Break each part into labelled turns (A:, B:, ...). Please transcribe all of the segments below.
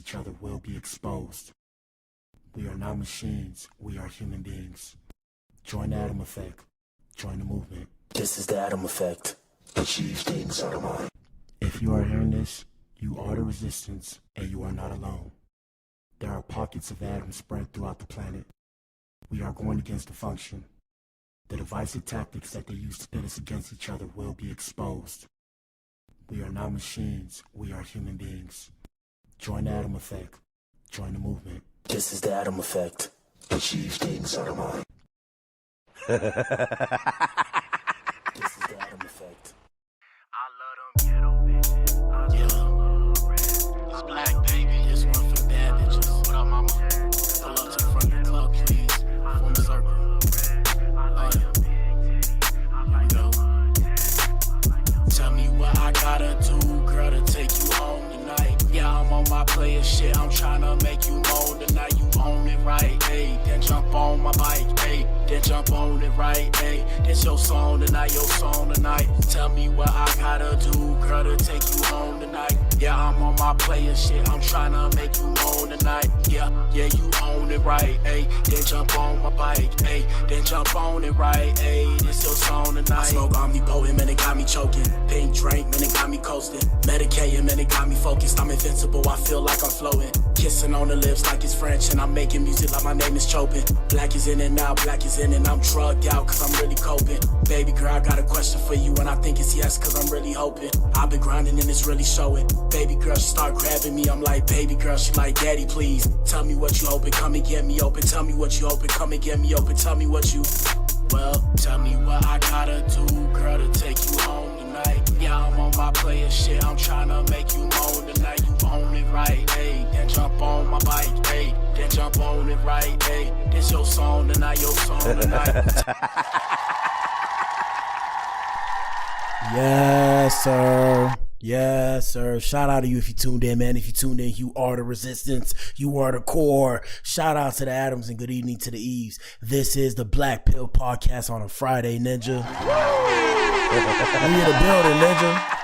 A: each other will be exposed. We are not machines, we are human beings. Join the Atom Effect. Join the movement.
B: This is the Atom Effect.
A: Achieve things out of mind. If you are hearing this, you are the resistance, and you are not alone. There are pockets of atoms spread throughout the planet. We are going against the function. The divisive tactics that they use to pit us against each other will be exposed. We are not machines, we are human beings. Join the Atom Effect. Join the movement.
B: This is the Atom Effect.
A: Achieve things out of mind.
B: This is the Atom Effect.
C: I love them ghetto bitches. I love them red. It's Black, baby. This one for the bad bitches. What up, mama? Pull up to the front of the club, please. Form a circle. Here we go. Tell me what I gotta do, girl, to take you home tonight. Yeah, I'm on my player shit. I'm tryna make you moan tonight. You own it right, hey. Then jump on my bike, hey. Then jump on it right, hey. This your song tonight, your song tonight. Tell me what I gotta do, girl, to take you home tonight. Yeah, I'm on my player shit. I'm tryna make you moan tonight. Yeah, you own it right, hey. Then jump on my bike, hey. Then jump on it right, hey. This your song tonight. I smoke omnipotent, man, it got me choking. Pink drink, man, it got me coasting. Medicating, man, it got me focused. I'm invincible, I feel like I'm floating. Kissing on the lips like it's French, and I'm making music like my name is Chopin. Black is in and out, black is in and I'm drugged out cause I'm really coping. Baby girl, I got a question for you and I think it's yes cause I'm really hoping. I've been grinding and it's really showing. Baby girl, she start grabbing me, I'm like baby girl, she like daddy please. Tell me what you hoping, come and get me open. Tell me what you hoping, come and get me open. Tell me what you, well, tell me what I gotta do, girl, to take you home tonight. Yeah, I'm on my player shit, I'm tryna make you moan tonight. You own it right, hey. Then jump on my bike, hey. Then jump on it right, hey. This your song tonight, your song tonight.
D: Yes, sir. Yes, sir. Shout out to you if you tuned in, man. If you tuned in, you are the resistance. You are the core. Shout out to the Atoms and good evening to the Eves. This is the Blac Pill podcast on a Friday, Ninja. We in the building, Ninja.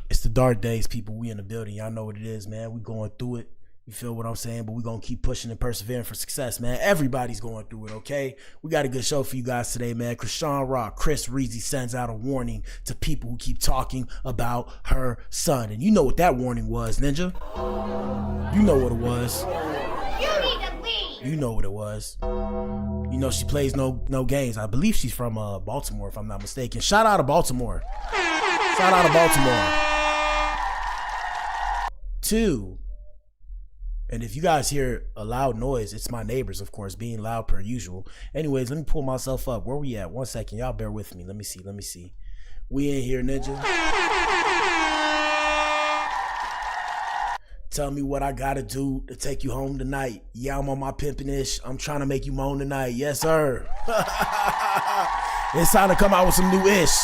D: It's the dark days, people. We in the building. Y'all know what it is, man. We going through it. You feel what I'm saying? But we're going to keep pushing and persevering for success, man. Everybody's going through it, okay? We got a good show for you guys today, man. Chrisean Rock, Chris Reezy sends out a warning to people who keep talking about her son. And you know what that warning was, Ninja. You know what it was.
E: You need to leave.
D: You know what it was. You know she plays no games. I believe she's from Baltimore, if I'm not mistaken. Shout out to Baltimore. Shout out to Baltimore. 2. And if you guys hear a loud noise, it's my neighbors, of course, being loud per usual. Anyways, let me pull myself up. Where we at? 1 second. Y'all bear with me. Let me see. We in here, Ninja. Tell me what I gotta do to take you home tonight. Yeah, I'm on my pimpin'-ish. I'm trying to make you moan tonight. Yes, sir. It's time to come out with some new ish.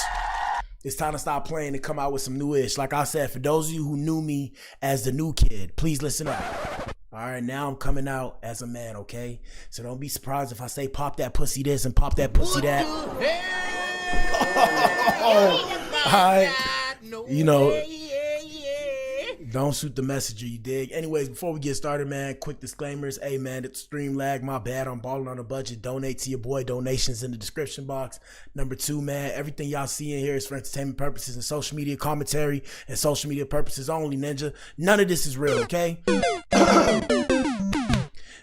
D: It's time to stop playing and come out with some new ish. Like I said, for those of you who knew me as the new kid, please listen up. All right, now I'm coming out as a man, okay? So don't be surprised if I say pop that pussy this and pop that pussy that. All right, you know, don't shoot the messenger, you dig? Anyways, before we get started, man, quick disclaimers. Hey, man, it's stream lag. My bad. I'm balling on a budget. Donate to your boy. Donations in the description box. Number 2, man, everything y'all see in here is for entertainment purposes and social media commentary and social media purposes only, Ninja. None of this is real, okay?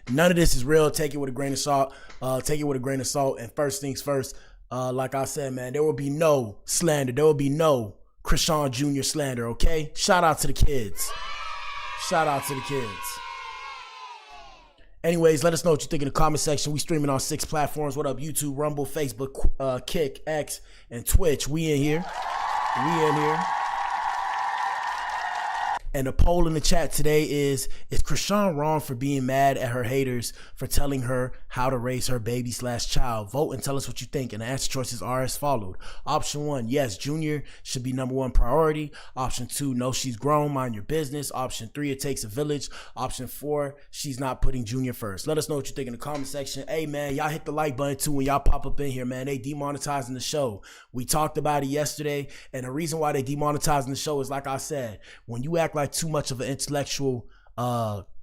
D: None of this is real. Take it with a grain of salt. And first things first, like I said, man, there will be no slander. There will be no Chrisean Jr. slander, okay? Shout out to the kids. Shout out to the kids. Anyways, let us know what you think in the comment section. We streaming on 6 platforms. What up? YouTube, Rumble, Facebook, Kick, X, and Twitch. We in here. And the poll in the chat today is Chrisean wrong for being mad at her haters for telling her how to raise her baby/child? Vote and tell us what you think. And the answer choices are as followed. Option 1, yes, Junior should be number 1 priority. Option 2, no, she's grown, mind your business. Option 3, it takes a village. Option 4, she's not putting Junior first. Let us know what you think in the comment section. Hey, man, y'all hit the like button too when y'all pop up in here, man. They demonetizing the show. We talked about it yesterday. And the reason why they demonetizing the show is, like I said, when you act like like too much of an intellectual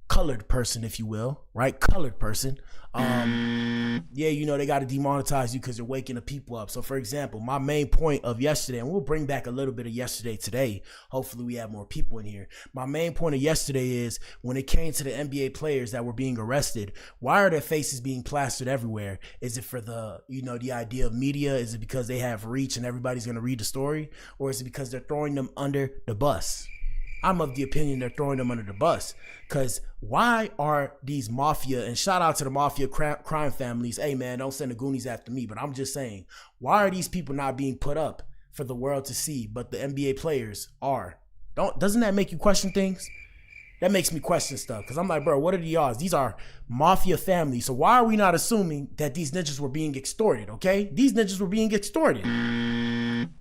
D: colored person, if you will, right? Colored person. Yeah, you know, they got to demonetize you because you're waking the people up. So for example, my main point of yesterday, and we'll bring back a little bit of yesterday today. Hopefully we have more people in here. My main point of yesterday is when it came to the NBA players that were being arrested, why are their faces being plastered everywhere? Is it for the, you know, the idea of media? Is it because they have reach and everybody's going to read the story? Or is it because they're throwing them under the bus? I'm of the opinion they're throwing them under the bus, because why are these mafia, and shout out to the mafia crime families, hey man, don't send the Goonies after me, but I'm just saying, why are these people not being put up for the world to see, but the NBA players are? Doesn't that make you question things? That makes me question stuff, because I'm like, bro, what are the odds? These are mafia families, so why are we not assuming that these ninjas were being extorted, okay? These ninjas were being extorted.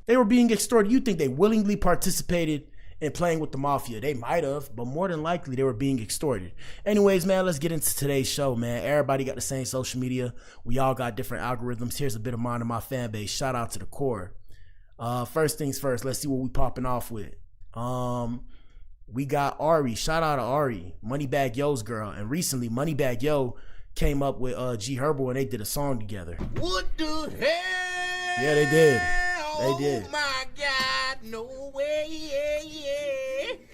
D: They were being extorted. You think they willingly participated and playing with the mafia? They might have, but more than likely they were being extorted. Anyways, man, let's get into today's show, man. Everybody got the same social media. We all got different algorithms. Here's a bit of mine and my fan base. Shout out to the core. First things first, let's see what we popping off with. We got Ari. Shout out to Ari, Moneybagg Yo's girl. And recently, Moneybagg Yo came up with G Herbo and they did a song together.
C: What the hell?
D: Yeah, they did. They did.
C: Oh my God, no way.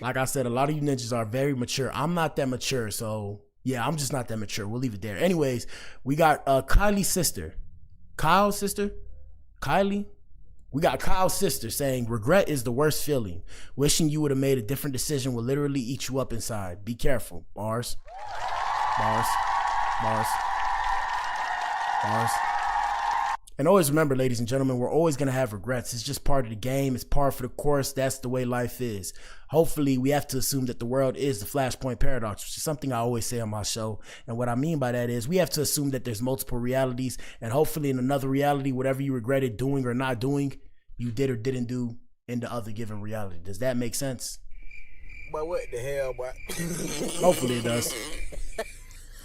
D: Like I said, a lot of you ninjas are very mature. I'm not that mature, so yeah, I'm just not that mature. We'll leave it there. Anyways, we got Kylie's sister. Kyle's sister? Kylie? We got Kyle's sister saying, regret is the worst feeling. Wishing you would have made a different decision will literally eat you up inside. Be careful. Bars. Bars. Bars. Bars. And always remember, ladies and gentlemen, we're always going to have regrets. It's just part of the game. It's par for the course. That's the way life is. Hopefully, we have to assume that the world is the Flashpoint Paradox, which is something I always say on my show. And what I mean by that is we have to assume that there's multiple realities. And hopefully in another reality, whatever you regretted doing or not doing, you did or didn't do in the other given reality. Does that make sense?
C: But what the hell, boy?
D: Hopefully it does.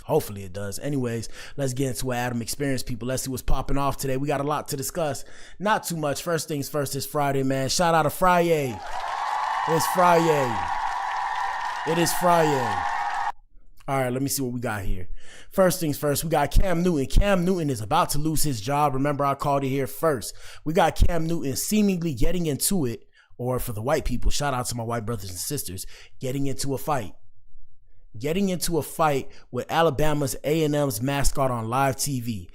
D: Hopefully it does. Anyways, let's get into what Adam experienced, people. Let's see what's popping off today. We got a lot to discuss. Not too much. First things first, it's Friday, man. Shout out to Friday. It's Friday. It is Friday. All right, let me see what we got here. First things first, we got Cam Newton. Cam Newton is about to lose his job. Remember, I called it here first. We got Cam Newton seemingly getting into it, or for the white people, shout out to my white brothers and sisters, getting into a fight. Getting into a fight with Alabama's A&M's mascot on live TV.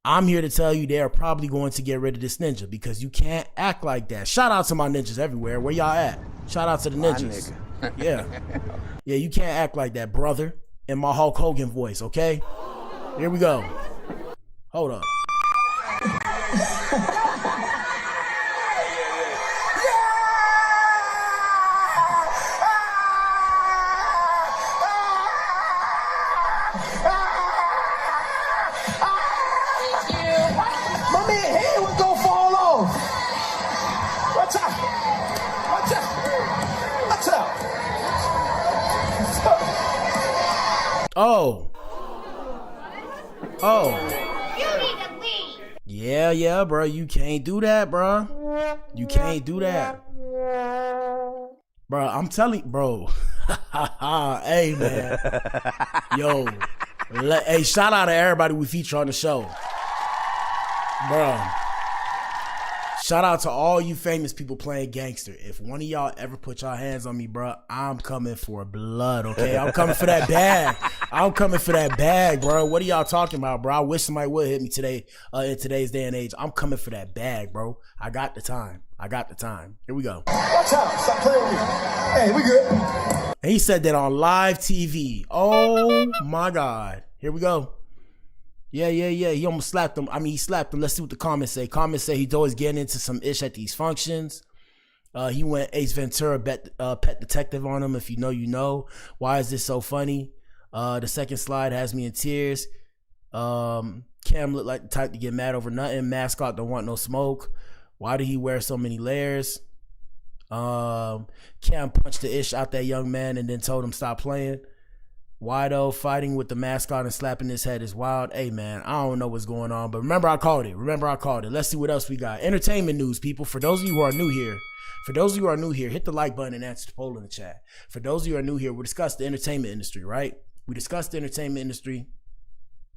D: I'm here to tell you they are probably going to get rid of this ninja because you can't act like that. Shout out to my ninjas everywhere. Where y'all at? Shout out to the ninjas. Yeah. Yeah, you can't act like that, brother. In my Hulk Hogan voice, okay? Here we go. Hold up.
F: My man head was gonna fall off. Watch out. Watch out. Watch out.
D: Oh.
E: You need to leave.
D: Yeah, bro. You can't do that, bro. You can't do that. Bro, I'm telling, bro. Hey, man. Yo. Hey, shout out to everybody we feature on the show. Bro. Shout out to all you famous people playing gangster. If one of y'all ever put y'all hands on me, bro, I'm coming for blood, okay? I'm coming for that bag. I'm coming for that bag, bro. What are y'all talking about, bro? I wish somebody would hit me today in today's day and age. I'm coming for that bag, bro. I got the time. I got the time. Here we go.
F: Watch out. Stop playing with me. Hey, we good.
D: And he said that on live TV. Oh, my God. Here we go. Yeah. He almost slapped him. I mean, he slapped him. Let's see what the comments say. Comments say he's always getting into some ish at these functions. He went Ace Ventura pet detective on him. If you know, you know. Why is this so funny? The second slide has me in tears. Cam looked like the type to get mad over nothing. Mascot don't want no smoke. Why did he wear so many layers? Cam punched the ish out that young man and then told him stop playing. Why though? Fighting with the mascot and slapping his head is wild. Hey man, I don't know what's going on, but remember I called it. Let's see what else we got. Entertainment news, people. For those of you who are new here, For those of you who are new here, hit the like button and answer the poll in the chat. For those of you who are new here, we discussed the entertainment industry, right? We discussed the entertainment industry,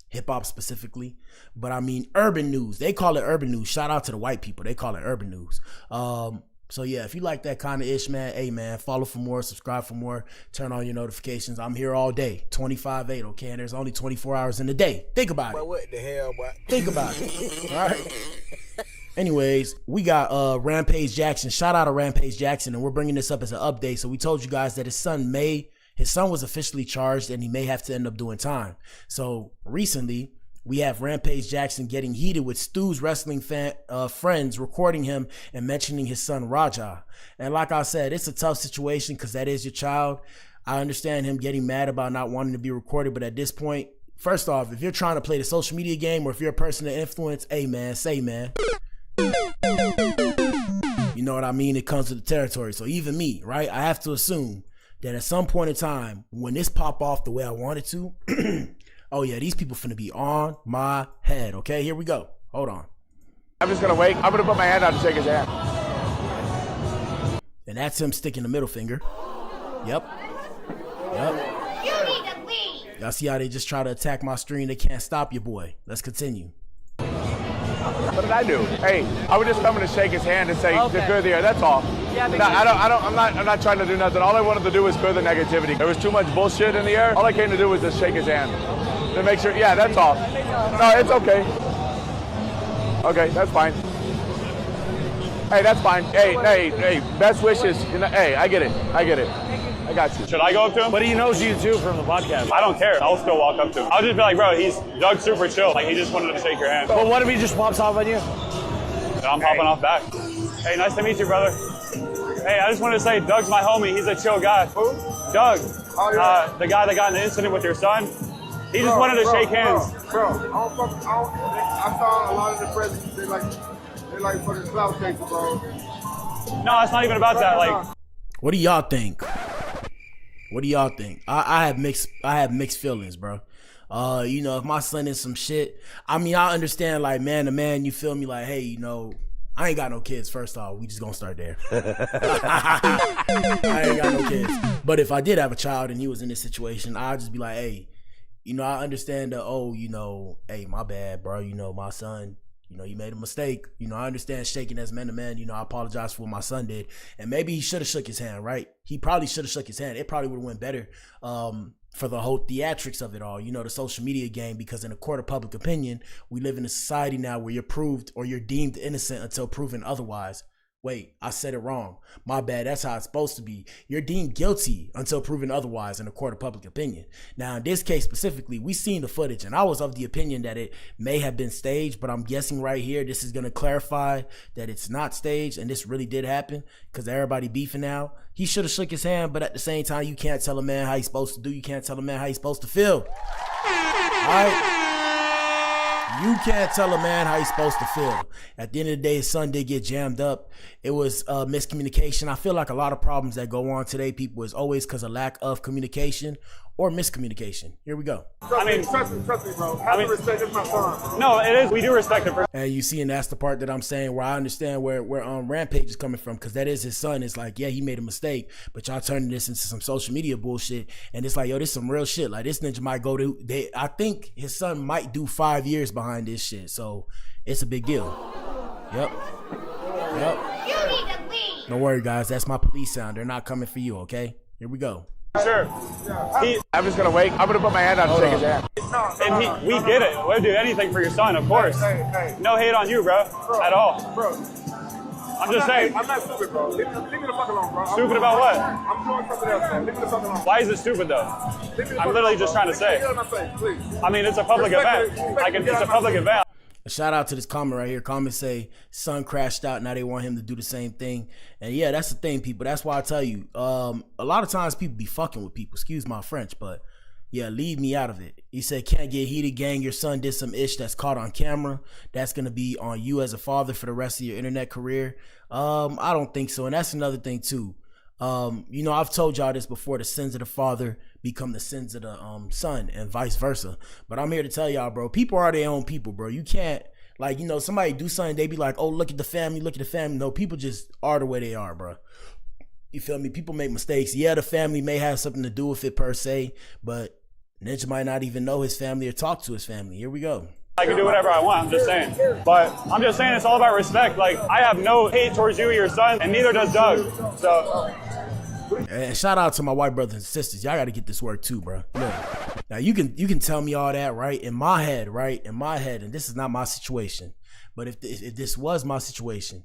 D: hip hop specifically, but I mean urban news. They call it urban news. Shout out to the white people. They call it urban news. So yeah, if you like that kind of ish, man, hey man, follow for more, subscribe for more, turn on your notifications. I'm here all day, 25/8, okay? And there's only 24 hours in the day. Think about it.
G: What the hell, boy?
D: Think about it. All right. Anyways, we got Rampage Jackson. Shout out to Rampage Jackson, and we're bringing this up as an update. So we told you guys that his son was officially charged, and he may have to end up doing time. So recently, we have Rampage Jackson getting heated with Stu's wrestling friends, recording him and mentioning his son Raja. And like I said, it's a tough situation because that is your child. I understand him getting mad about not wanting to be recorded, but at this point, first off, if you're trying to play the social media game or if you're a person of influence, hey man, say man. You know what I mean? It comes with the territory. So even me, right? I have to assume that at some point in time, when this pop off the way I want it to, oh yeah, these people finna be on my head, okay? Here we go. Hold on.
F: I'm just gonna wait. I'm gonna put my hand out and shake his hand.
D: And that's him sticking the middle finger. Yep.
E: You need to leave.
D: Y'all see how they just try to attack my stream? They can't stop you, boy. Let's continue.
F: What did I do? Hey, I was just coming to shake his hand and say to clear the air. That's all.
H: Yeah,
F: no, I'm not trying to do nothing. All I wanted to do was clear the negativity. There was too much bullshit in the air. All I came to do was just shake his hand to make sure. Yeah, that's all. No, it's okay. Okay, that's fine. Hey, that's fine. Hey, best wishes. You know, hey, I get it. I got you.
H: Should I go up to him?
I: But he knows you too from the podcast.
H: I don't care. I'll still walk up to him. I'll just be like, bro, Doug's super chill. Like, he just wanted to shake your hand.
I: But what if he just pops off on you?
H: And I'm popping off back. Hey, nice to meet you, brother. Hey, I just wanted to say, Doug's my homie. He's a chill guy.
F: Who?
H: Doug.
F: Oh, yeah.
H: The guy that got in the incident with your son. He just wanted to shake hands.
F: Bro, I saw a lot of the presidents. They like for the clout chaser, bro.
H: No, it's not even about that. Like,
D: What do y'all think? What do y'all think? I have mixed feelings, bro. You know, if my son is some shit, I mean, I understand, like, man to man, you feel me? Like, hey, you know, I ain't got no kids, first off. We just gonna start there. I ain't got no kids. But if I did have a child and he was in this situation, I'd just be like, hey, you know, I understand that, oh, you know, hey, my bad, bro. You know, my son, you know, you made a mistake. You know, I understand shaking as man to man. You know, I apologize for what my son did. And maybe he should have shook his hand, right? He probably should have shook his hand. It probably would have went better for the whole theatrics of it all, you know, the social media game, because in a court of public opinion, we live in a society now where you're proved or you're deemed innocent until proven otherwise. Wait, I said it wrong. My bad. That's how it's supposed to be. You're deemed guilty until proven otherwise in a court of public opinion. Now, in this case specifically, we seen the footage, and I was of the opinion that it may have been staged, but I'm guessing right here, this is going to clarify that it's not staged, and this really did happen because everybody beefing now. He should have shook his hand, but at the same time, you can't tell a man how he's supposed to do. You can't tell a man how he's supposed to feel. All right? You can't tell a man how he's supposed to feel. At the end of the day, his son did get jammed up. It was miscommunication. I feel like a lot of problems that go on today, people, is always because of lack of communication or miscommunication. Here we go.
F: Trust me, bro. Have to respect. It's my son.
H: no, it is. We do respect him.
D: And you see, and that's the part that I'm saying where I understand where Rampage is coming from, because that is his son. It's like, yeah, he made a mistake, but y'all turning this into some social media bullshit, and it's like, yo, this is some real shit. Like, this ninja might go to, I think his son might do 5 years behind this shit, so it's a big deal. Yep.
E: You need to leave.
D: Don't worry, guys. That's my police sound. They're not coming for you, okay? Here we go.
H: Sure.
F: I'm just gonna wait. I'm gonna put my hand out and shake his hand.
H: And we get it. We'll do anything for your son, of course.
F: Hey.
H: No hate on you, bro. At all.
F: Bro.
H: I'm just saying.
F: I'm not stupid, bro. Leave me the fuck alone, bro.
H: Stupid about what?
F: I'm doing something else, man. Leave me the fuck alone.
H: Why is it stupid, though? I'm literally just trying to say.
F: Please.
H: I mean, it's a public event. It's a public event.
D: A shout out to this comment right here. Comments say, son crashed out. Now they want him to do the same thing. And yeah, that's the thing, people. That's why I tell you, a lot of times people be fucking with people. Excuse my French, but yeah, leave me out of it. He said, can't get heated, gang. Your son did some ish that's caught on camera. That's going to be on you as a father for the rest of your internet career. I don't think so. And that's another thing too. You know, I've told y'all this before, the sins of the father become the sins of the son and vice versa. But I'm here to tell y'all, bro, people are their own people, bro. You can't Like, you know, somebody do something, they be like, oh, look at the family, look at the family. No, people just are the way they are, bro. You feel me? People make mistakes. Yeah, the family may have something to do with it per se, but Ninja might not even know his family or talk to his family. Here we go.
H: I can do whatever I want, I'm just saying. But I'm just saying it's all about respect. Like, I have no hate towards you or your son, and neither does Doug. So.
D: And shout out to my white brothers and sisters. Y'all got to get this work too, bro. Look, now you can tell me all that, right? In my head, and this is not my situation. But if this was my situation,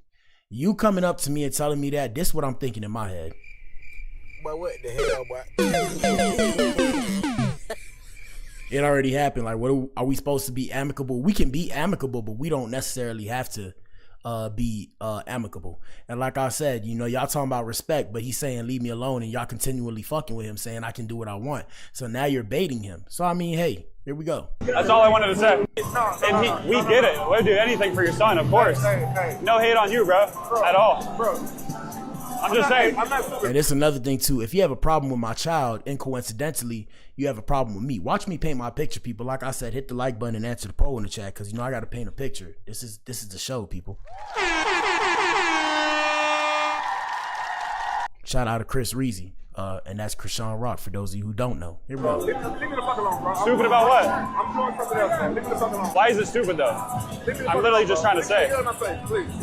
D: you coming up to me and telling me that, this is what I'm thinking in my head.
G: But what the hell, boy?
D: It already happened. Like, what are we supposed to be amicable? We can be amicable, but we don't necessarily have to be amicable. And like I said, you know, y'all talking about respect, but he's saying leave me alone, and y'all continually fucking with him, saying I can do what I want. So now you're baiting him. So I mean, hey, here we go.
H: That's all I wanted to say. And we get it. We'll do anything for your son, of course. No hate on you, bro, at all. I'm just saying.
D: And it's another thing too. If you have a problem with my child, and coincidentally you have a problem with me, watch me paint my picture, people. Like I said, hit the like button and answer the poll in the chat, because you know I got to paint a picture. This is the show, people. Shout out to Chris Reezy, and that's Chrisean Rock for those of you who don't know. Here we go.
H: Leave me the fuck alone, bro. Stupid about what? I'm doing something else, man. Leave me the fuck alone. Why is it stupid though? I'm literally just trying to say.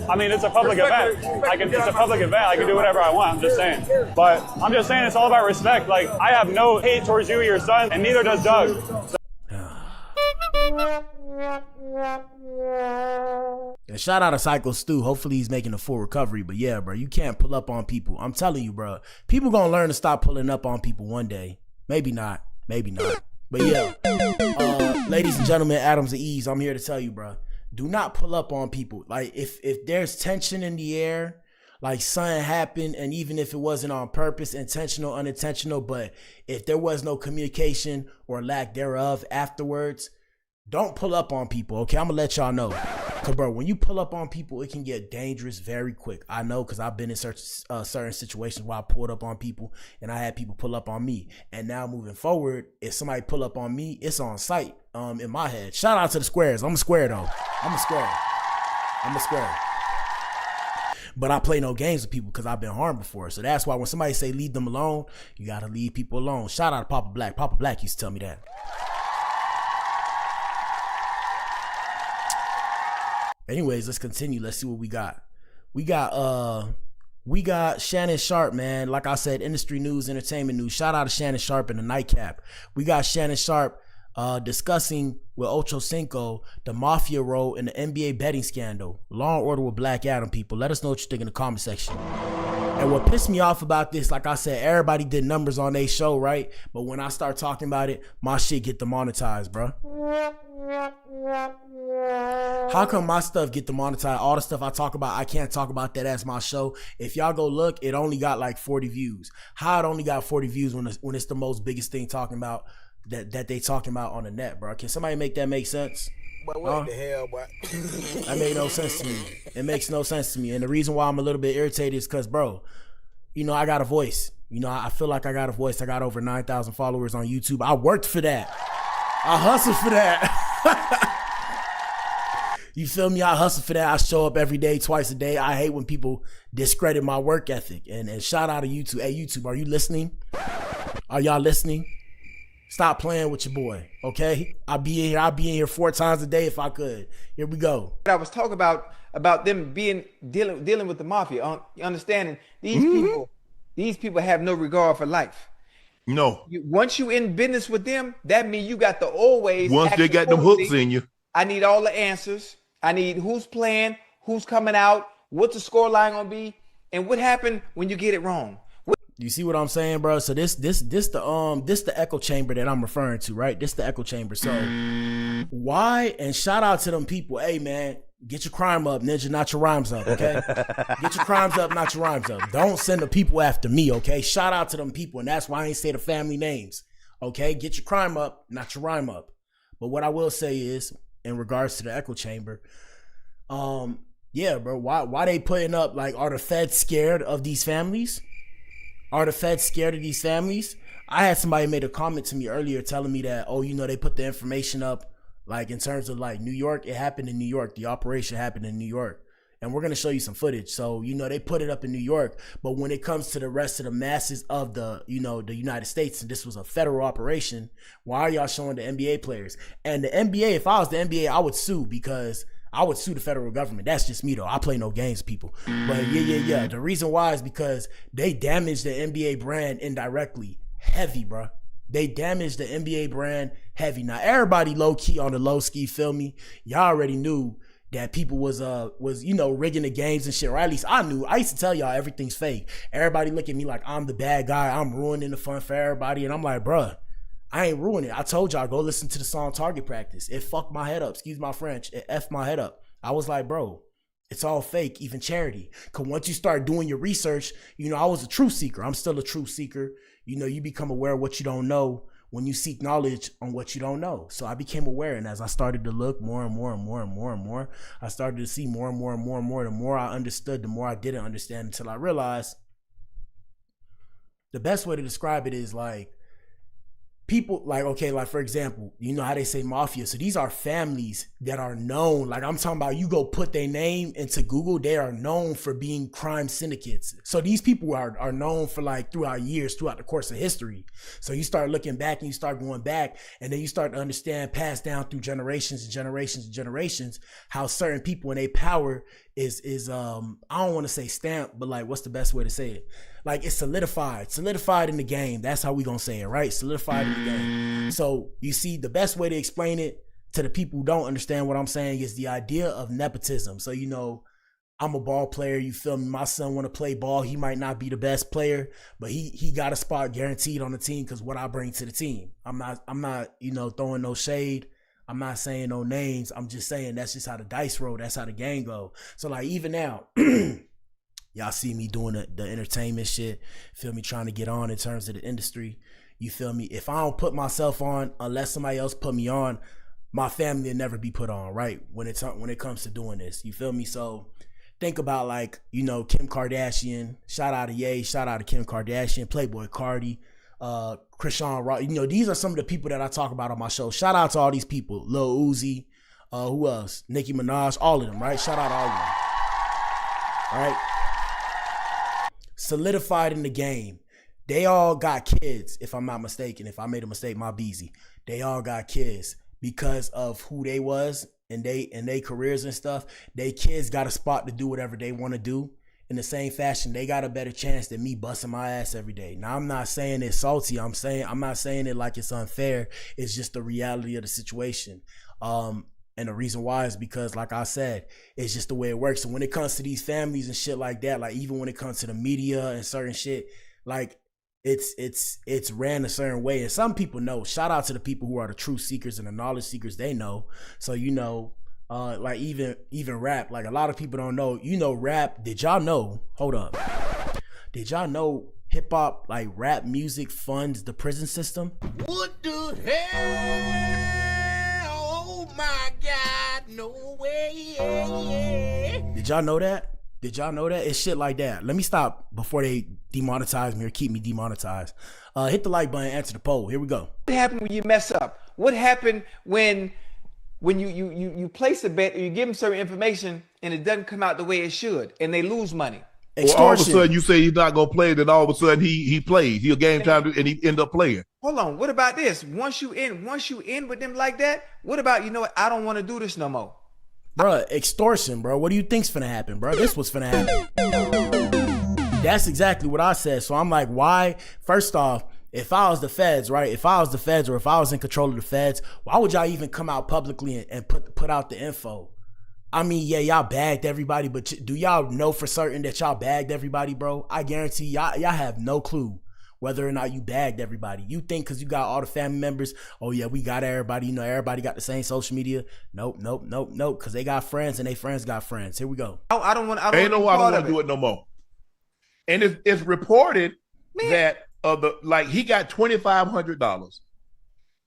H: I mean, it's a public event. It's a public event. I can do whatever I want. I'm just saying. But I'm just saying it's all about respect. Like, I have no hate towards you or your son, and neither does Doug.
D: And shout out to Psycho Stu. Hopefully he's making a full recovery. But yeah, bro, you can't pull up on people. I'm telling you, bro. People gonna learn to stop pulling up on people one day. Maybe not. But yeah, ladies and gentlemen, Adams and Eves, I'm here to tell you, bro. Do not pull up on people. Like, if there's tension in the air, like something happened, and even if it wasn't on purpose, intentional, unintentional, but if there was no communication or lack thereof afterwards, don't pull up on people, okay? I'm gonna let y'all know. Cause bro, when you pull up on people, it can get dangerous very quick. I know, cause I've been in certain situations where I pulled up on people and I had people pull up on me. And now moving forward, if somebody pull up on me, it's on sight in my head. Shout out to the squares. I'm a square though. I'm a square. But I play no games with people because I've been harmed before. So that's why when somebody say leave them alone, you gotta leave people alone. Shout out to Papa Black. Papa Black used to tell me that. Anyways, let's continue. Let's see what we got. We got Shannon Sharp, man. Like I said, industry news, entertainment news. Shout out to Shannon Sharp and the Nightcap. We got Shannon Sharp discussing with Ocho Cinco the mafia role in the NBA betting scandal. Law and Order with Black Adam, people. Let us know what you think in the comment section. And what pissed me off about this, like I said, everybody did numbers on their show, right? But when I start talking about it, my shit get demonetized, bro. How come my stuff get demonetized? All the stuff I talk about, I can't talk about that as my show. If y'all go look, it only got like 40 views. How it only got 40 views when it's the most biggest thing talking about that they talking about on the net, bro? Can somebody make that make sense?
G: But what the hell, boy?
D: That made no sense to me. It makes no sense to me. And the reason why I'm a little bit irritated is because, bro, you know, I got a voice. You know, I feel like I got a voice. I got over 9,000 followers on YouTube. I worked for that. I hustled for that. You feel me? I hustle for that. I show up every day, twice a day. I hate when people discredit my work ethic. And shout out to YouTube. Hey, YouTube, are you listening? Are y'all listening? Stop playing with your boy, okay? I'll be in here 4 times a day if I could. Here we go.
J: I was talking about them dealing with the mafia. Understanding these people have no regard for life.
K: No.
J: Once you in business with them, that means you got to always.
K: Once they got them hooks in you.
J: I need all the answers. I need who's playing, who's coming out, what's the score line gonna be, and what happened when you get it wrong.
D: You see what I'm saying, bro? So this the echo chamber that I'm referring to, right? This the echo chamber. So why? And shout out to them people. Hey, man, get your crime up, Ninja, not your rhymes up, okay? Get your crimes up, not your rhymes up. Don't send the people after me, okay? Shout out to them people, and that's why I ain't say the family names, okay? Get your crime up, not your rhyme up. But what I will say is, in regards to the echo chamber, yeah, bro, why they putting up, like, are the feds scared of these families? Are the feds scared of these families? I had somebody made a comment to me earlier telling me that, oh, you know, they put the information up Like in terms of like New York, it happened in New York. The operation happened in New York. And we're going to show you some footage. So, you know, they put it up in New York, but when it comes to the rest of the masses of the, you know, the United States, and this was a federal operation, why are y'all showing the NBA players? And the NBA, if I was the NBA, I would sue, because I would sue the federal government. That's just me though. I play no games, people. But yeah. The reason why is because they damaged the NBA brand indirectly. Heavy, bro. They damaged the NBA brand heavy. Now, everybody low key on the low ski, feel me? Y'all already knew that people was you know, rigging the games and shit, or at least I knew. I used to tell y'all everything's fake. Everybody look at me like I'm the bad guy. I'm ruining the fun for everybody. And I'm like, bruh, I ain't ruining it. I told y'all, go listen to the song Target Practice. It fucked my head up. Excuse my French. It effed my head up. I was like, bro, it's all fake, even charity. Because once you start doing your research, you know, I was a truth seeker. I'm still a truth seeker. You know, you become aware of what you don't know when you seek knowledge on what you don't know. So I became aware, and as I started to look more and more, I started to see more and more. The more I understood, the more I didn't understand, until I realized the best way to describe it is like people, like, okay, like for example, you know how they say mafia. So these are families that are known. Like I'm talking about, you go put their name into Google, they are known for being crime syndicates. So these people are known for like throughout the course of history. So you start looking back and you start going back, and then you start to understand, passed down through generations and generations, how certain people in their power is I don't want to say stamped, but like, what's the best way to say it? Like it's solidified in the game. That's how we gonna say it, right? Solidified in the game. So you see, the best way to explain it to the people who don't understand what I'm saying is the idea of nepotism. So, you know, I'm a ball player, you feel me? My son want to play ball. He might not be the best player, but he got a spot guaranteed on the team because what I bring to the team. I'm not, you know, throwing no shade. I'm not saying no names. I'm just saying that's just how the dice roll. That's how the game go. So like even now, y'all see me doing the entertainment shit, feel me, trying to get on in terms of the industry. You feel me? If I don't put myself on, unless somebody else put me on, my family will never be put on, right? When it comes to doing this, you feel me? So think about like, you know, Kim Kardashian, shout out to Ye, shout out to Kim Kardashian, Playboy Cardi, Chrisean Rock. You know, these are some of the people that I talk about on my show. Shout out to all these people. Lil Uzi, who else? Nicki Minaj, all of them, right? Shout out to all of them. All right. Solidified in the game. They all got kids, if I'm not mistaken. If I made a mistake, my beezy. They all got kids because of who they was and they careers and stuff. They kids got a spot to do whatever they want to do. In the same fashion, they got a better chance than me busting my ass every day. Now, I'm not saying it's salty. I'm not saying it like it's unfair. It's just the reality of the situation. And the reason why is because, like I said, it's just the way it works. And when it comes to these families and shit like that, like even when it comes to the media and certain shit, like it's ran a certain way. And some people know. Shout out to the people who are the truth seekers and the knowledge seekers. They know. So, you know, like even rap, like a lot of people don't know, you know, rap. Did y'all know? Hold up. Did y'all know hip hop, like rap music, funds the prison system?
L: What the hell? Oh my God, no way.
D: Did y'all know that? It's shit like that. Let me stop before they demonetize me or keep me demonetized. Hit the like button, answer the poll. Here we go.
J: What happened when you mess up? What happened when you place a bet or you give them certain information and it doesn't come out the way it should and they lose money?
K: Well, all of a sudden you say he's not gonna play, then all of a sudden he plays. He'll game time and he end up playing.
J: Hold on. What about this? Once you end with them like that, what about, you know what? I don't want to do this no more.
D: Bruh, extortion, bro. What do you think's finna happen, bro? This what's finna happen. That's exactly what I said. So I'm like, why? First off, if I was the feds, right? If I was the feds or if I was in control of the feds, why would y'all even come out publicly and put out the info? I mean, yeah, y'all bagged everybody, but do y'all know for certain that y'all bagged everybody, bro? I guarantee y'all have no clue whether or not you bagged everybody. You think because you got all the family members, oh yeah, we got everybody, you know, everybody got the same social media. Nope. Because they got friends and they friends got friends. Here we go.
K: I don't want to do it no more. And it's reported that he got $2,500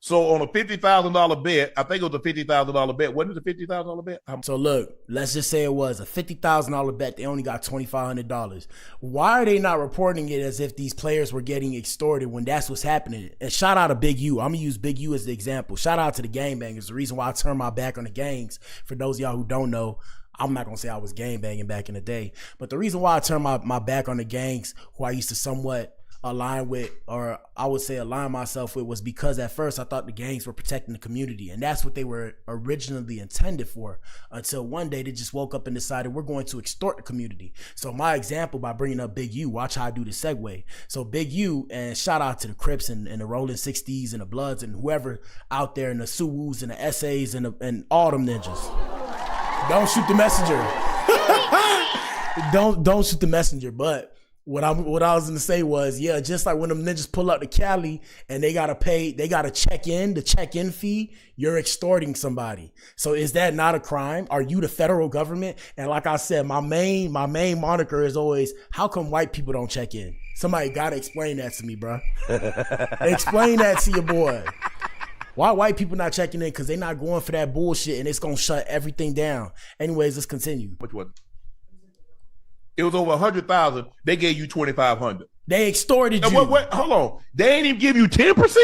K: So on a $50,000 bet, I think it was a $50,000 bet. Wasn't it a $50,000 bet?
D: So look, let's just say it was a $50,000 bet. They only got $2,500. Why are they not reporting it as if these players were getting extorted when that's what's happening? And shout out to Big U. I'm gonna use Big U as the example. Shout out to the gangbangers. The reason why I turned my back on the gangs, for those of y'all who don't know, I'm not gonna say I was gangbanging back in the day, but the reason why I turned my back on the gangs, who I used to somewhat align with, or I would say align myself with, was because at first I thought the gangs were protecting the community, and that's what they were originally intended for, until one day they just woke up and decided we're going to extort the community. So my example, by bringing up Big U, watch how I do the segue. So Big U, and shout out to the Crips and the Rolling 60s and the Bloods and whoever out there, and the Suwus and the SAs and all them ninjas. Don't shoot the messenger. don't shoot the messenger. But what I was gonna say was, yeah, just like when them ninjas pull up to Cali and they gotta check in, the check-in fee, you're extorting somebody. So is that not a crime? Are you the federal government? And like I said, my main moniker is always, how come white people don't check in? Somebody gotta explain that to me, bro. Explain that to your boy. Why white people not checking in? Because they not going for that bullshit, and it's gonna shut everything down. Anyways, let's continue.
K: Which one? It was over 100,000. They gave you 2,500.
D: They extorted you.
K: What? Hold on. They ain't even give you 10%.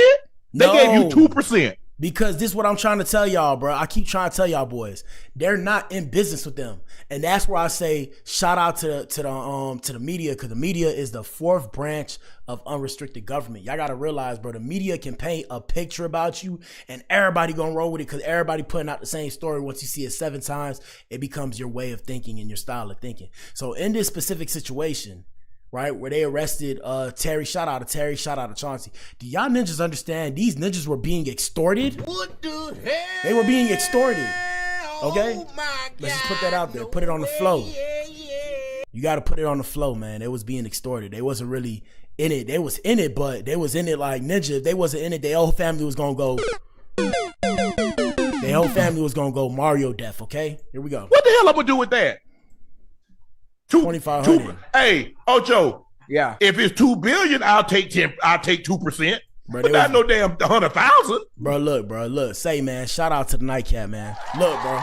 K: They gave you 2%.
D: Because this is what I'm trying to tell y'all, bro. I keep trying to tell y'all boys, they're not in business with them, and that's where I say shout out to the media, because the media is the fourth branch of unrestricted government. Y'all gotta realize, bro, the media can paint a picture about you, and everybody gonna roll with it because everybody putting out the same story. Once you see it 7 times, it becomes your way of thinking and your style of thinking. So in this specific situation, right, where they arrested Terry, shout out to Terry, shout out to Chauncey. Do y'all ninjas understand these ninjas were being extorted?
L: What the hell?
D: They were being extorted. Okay?
L: Oh my God.
D: Let's just put that out there. Put it on the flow. You got to put it on the flow, man. They was being extorted. They wasn't really in it. They was in it, but they was in it like ninja. If they wasn't in it, their whole family was going to go. Their whole family was going to go Mario death, okay? Here we go.
K: What the hell I'm going to do with that?
D: 2,500.
K: Hey, Ocho.
J: Yeah.
K: If it's $2 billion, I'll take 10. I'll take 2%.
D: Bro,
K: but not no damn 100,000.
D: Bro, look. Say, man, shout out to the Nightcap, man. Look, bro.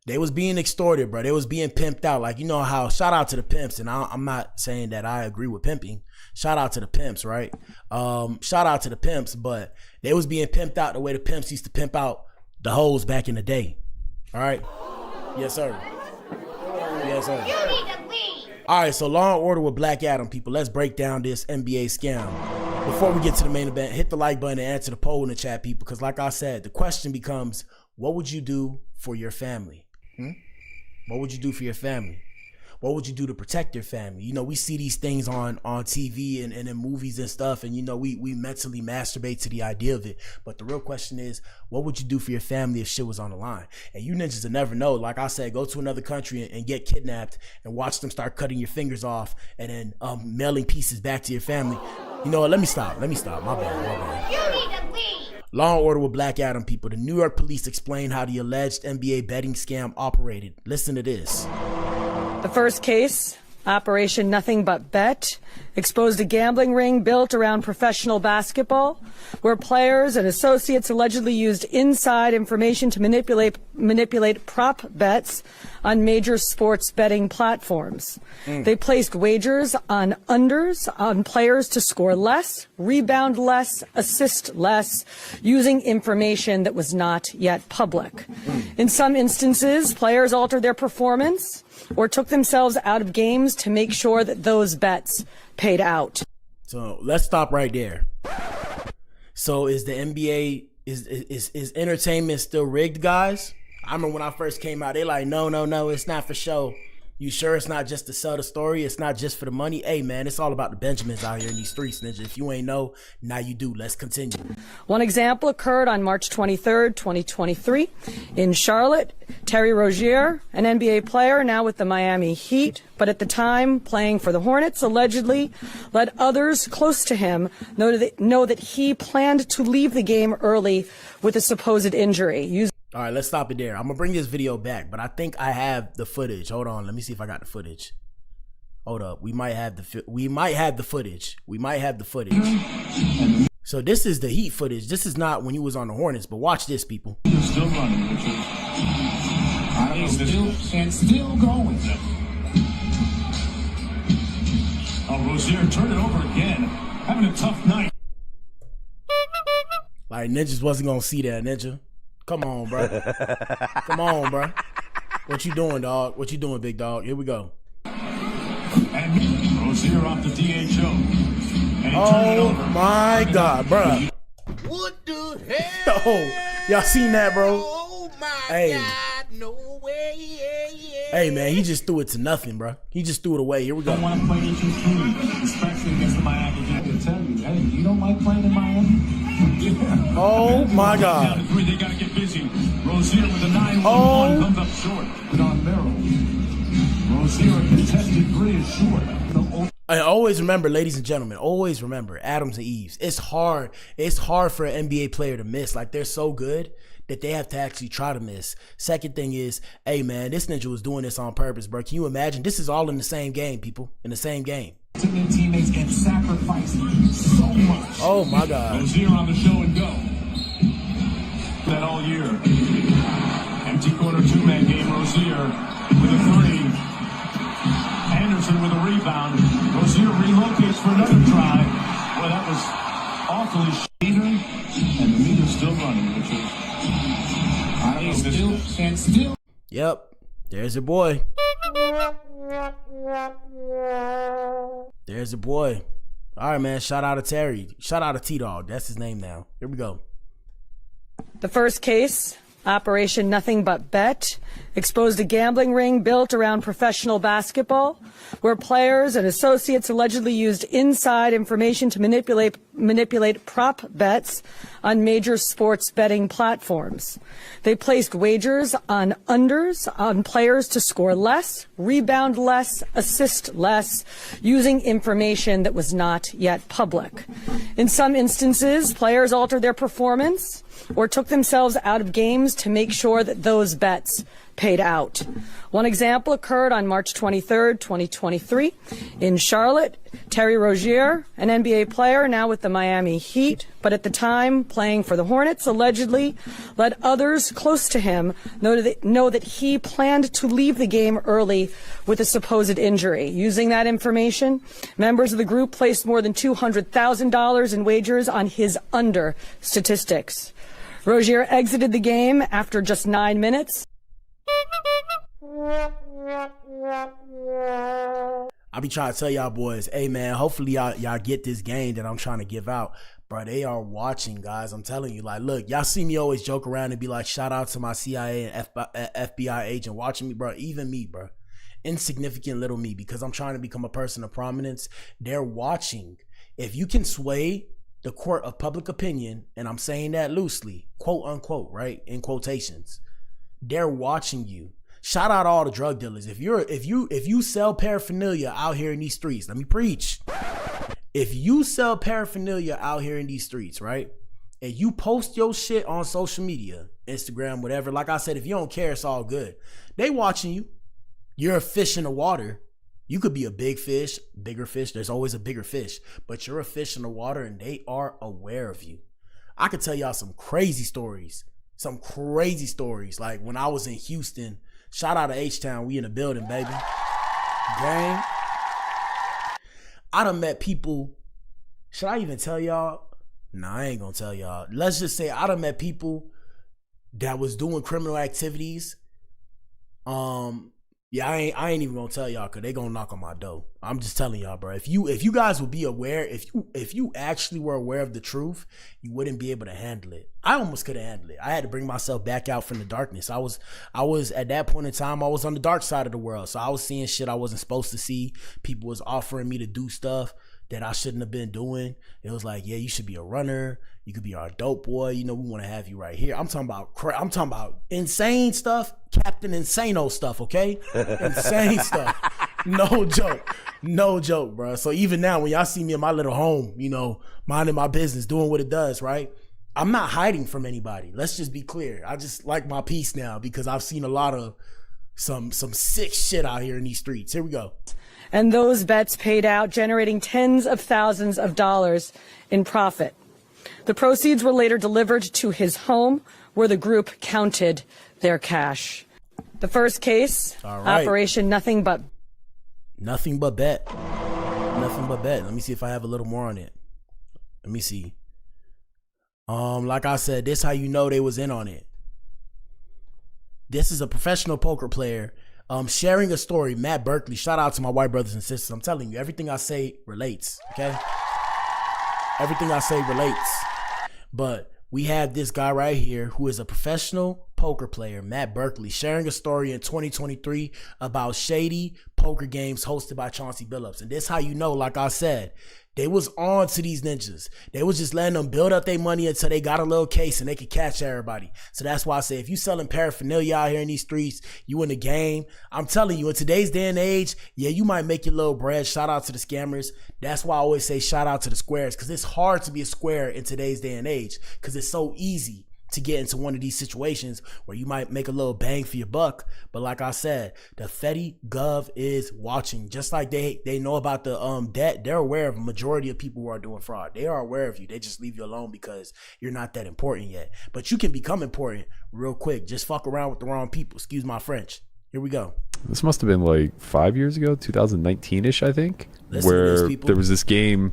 D: They was being extorted, bro. They was being pimped out. Like, you know how, shout out to the pimps, and I'm not saying that I agree with pimping. Shout out to the pimps, right? Shout out to the pimps, but they was being pimped out the way the pimps used to pimp out the hoes back in the day. All right? Yes, sir. Yes, sir.
E: You need to leave.
D: All right, so Law and Order with Black Adam, people. Let's break down this NBA scam. Before we get to the main event, hit the like button and answer the poll in the chat, people, because like I said, the question becomes, what would you do for your family? What would you do for your family? What would you do to protect your family? You know, we see these things on TV and in movies and stuff, and, you know, we mentally masturbate to the idea of it. But the real question is, what would you do for your family if shit was on the line? And you ninjas will never know. Like I said, go to another country and get kidnapped and watch them start cutting your fingers off and then mailing pieces back to your family. You know what? Let me stop. My bad.
E: You need to leave.
D: Law and Order with Black Adam, people. The New York police explain how the alleged NBA betting scam operated. Listen to this.
M: The first case, Operation Nothing But Bet, exposed a gambling ring built around professional basketball, where players and associates allegedly used inside information to manipulate prop bets on major sports betting platforms. They placed wagers on unders on players to score less, rebound less, assist less, using information that was not yet public. In some instances, players altered their performance or took themselves out of games to make sure that those bets paid out.
D: So let's stop right there. So is the NBA, is entertainment still rigged, guys? I remember when I first came out, they like, no, it's not for show. You sure it's not just to sell the story? It's not just for the money? Hey, man, it's all about the Benjamins out here in these streets, ninja. If you ain't know, now you do. Let's continue.
M: One example occurred on March 23rd, 2023 in Charlotte. Terry Rozier, an NBA player now with the Miami Heat, but at the time playing for the Hornets, allegedly let others close to him know that he planned to leave the game early with a supposed injury.
D: All right, let's stop it there. I'm going to bring this video back, but I think I have the footage. Hold on. Let me see if I got the footage. Hold up. We might have the footage. So this is the Heat footage. This is not when you was on the Hornets, but watch this, people.
N: You're still running, Richard. Still going. Oh, Rozier, turn it over again. Having a tough night.
D: Like, Ninjas wasn't going to see that, Ninja. Come on, bro. Come on, bro. What you doing, dog? What you doing, big dog? Here we go.
N: And Rozier off the DHO. And he turned it
D: Oh,
N: over.
D: my God, bro.
L: What the hell?
D: Oh, y'all seen that, bro?
L: Oh my
D: Hey.
L: God, no way.
D: Hey, man, he just threw it to nothing, bro. He just threw it away. Here we go.
N: Don't want to play this in three, especially against the Miami Heat. I can tell you, hey, you don't like playing in Miami? Yeah.
D: Oh, my God.
N: Down to three, they got to get busy. Rozier with a 9-1-1 comes up short. Don Merrill. Rozier, a contested three is short.
D: And always remember, ladies and gentlemen, always remember Adams and Eves. It's hard. It's hard for an NBA player to miss. Like, they're so good that they have to actually try to miss. Second thing is, hey, man, this Ninja was doing this on purpose, bro. Can you imagine? This is all in the same game, people. In the same game.
N: Their teammates and sacrificing so much.
D: Oh, my God.
N: Rozier on the show and go. That all year. Empty corner two-man game. Rozier with a three. Anderson with a rebound. Rozier relocates for another try. Well, that was awfully shitty. And the meter's still running, Richard. Still.
D: Yep. There's your boy. There's your boy. All right, man. Shout out to Terry. Shout out to T-Dog. That's his name now. Here we go.
M: The first case, Operation Nothing But Bet, exposed a gambling ring built around professional basketball, where players and associates allegedly used inside information to manipulate prop bets on major sports betting platforms. They placed wagers on unders on players to score less, rebound less, assist less, using information that was not yet public. In some instances, players altered their performance or took themselves out of games to make sure that those bets paid out. One example occurred on March 23rd, 2023 in Charlotte. Terry Rozier, an NBA player now with the Miami Heat, but at the time playing for the Hornets, allegedly let others close to him know that he planned to leave the game early with a supposed injury. Using that information, members of the group placed more than $200,000 in wagers on his under statistics. Rozier exited the game after just 9 minutes.
D: I be trying to tell y'all boys, hey man, hopefully y'all get this game that I'm trying to give out. Bro, they are watching, guys. I'm telling you, like, look, y'all see me always joke around and be like, shout out to my CIA and FBI agent watching me, bro. Even me, bro. Insignificant little me, because I'm trying to become a person of prominence. They're watching. If you can sway the court of public opinion, and I'm saying that loosely, quote unquote, right, in quotations, they're watching you. Shout out all the drug dealers. If you sell paraphernalia out here in these streets, let me preach. If you sell paraphernalia out here in these streets, right, and you post your shit on social media, Instagram, whatever, like I said, if you don't care, it's all good. They watching you. You're a fish in the water. You could be a big fish, bigger fish. There's always a bigger fish, but you're a fish in the water and they are aware of you. I could tell y'all some crazy stories. Like when I was in Houston, shout out to H-Town. We in the building, baby. Gang. I done met people. Should I even tell y'all? Nah, I ain't gonna tell y'all. Let's just say I done met people that was doing criminal activities. Yeah, I ain't even gonna tell y'all because they gonna knock on my door. I'm just telling y'all, bro. If you guys would be aware, if you actually were aware of the truth, you wouldn't be able to handle it. I almost couldn't handle it. I had to bring myself back out from the darkness. I was at that point in time, I was on the dark side of the world. So I was seeing shit I wasn't supposed to see. People was offering me to do stuff that I shouldn't have been doing. It was like, yeah, you should be a runner. You could be our dope boy. You know, we want to have you right here. I'm talking about insane stuff, Captain Insano stuff, okay? Insane stuff. No joke, bro. So even now, when y'all see me in my little home, you know, minding my business, doing what it does, right? I'm not hiding from anybody. Let's just be clear. I just like my peace now because I've seen a lot of some sick shit out here in these streets. Here we go.
M: And those bets paid out, generating tens of thousands of dollars in profit. The proceeds were later delivered to his home, where the group counted their cash. The first case, Operation Nothing But Bet.
D: Nothing but bet. Let me see if I have a little more on it. Let me see. Like I said, this how you know they was in on it. This is a professional poker player sharing a story. Matt Berkeley. Shout out to my white brothers and sisters. I'm telling you, everything I say relates. Okay, everything I say relates. But we have this guy right here who is a professional poker player, Matt Berkeley, sharing a story in 2023 about shady poker games hosted by Chauncey Billups. And this how you know, like I said, they was on to these ninjas. They was just letting them build up their money until they got a little case and they could catch everybody. So that's why I say, if you selling paraphernalia out here in these streets, you in the game. I'm telling you, in today's day and age, yeah, you might make your little bread. Shout out to the scammers. That's why I always say shout out to the squares, because it's hard to be a square in today's day and age, because it's so easy to get into one of these situations where you might make a little bang for your buck. But like I said, the Fedi Gov is watching. Just like they know about the debt, they're aware of a majority of people who are doing fraud. They are aware of you. They just leave you alone because you're not that important yet. But you can become important real quick. Just fuck around with the wrong people. Excuse my French. Here we go.
O: This must have been like 5 years ago, 2019-ish, I think,
D: Listen
O: where there was this game.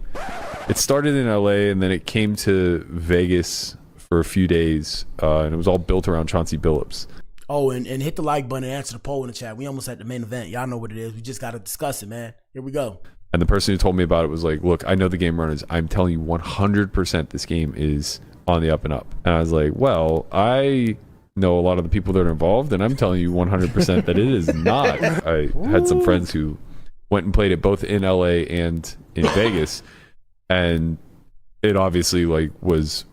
O: It started in LA and then it came to Vegas for a few days, and it was all built around Chauncey Billups.
D: Oh, and hit the like button and answer the poll in the chat. We almost at the main event. Y'all know what it is. We just got to discuss it, man. Here we go.
O: And the person who told me about it was like, look, I know the game runners. I'm telling you 100% this game is on the up and up. And I was like, well, I know a lot of the people that are involved, and I'm telling you 100% that it is not. I had some friends who went and played it both in LA and in Vegas, and it obviously like was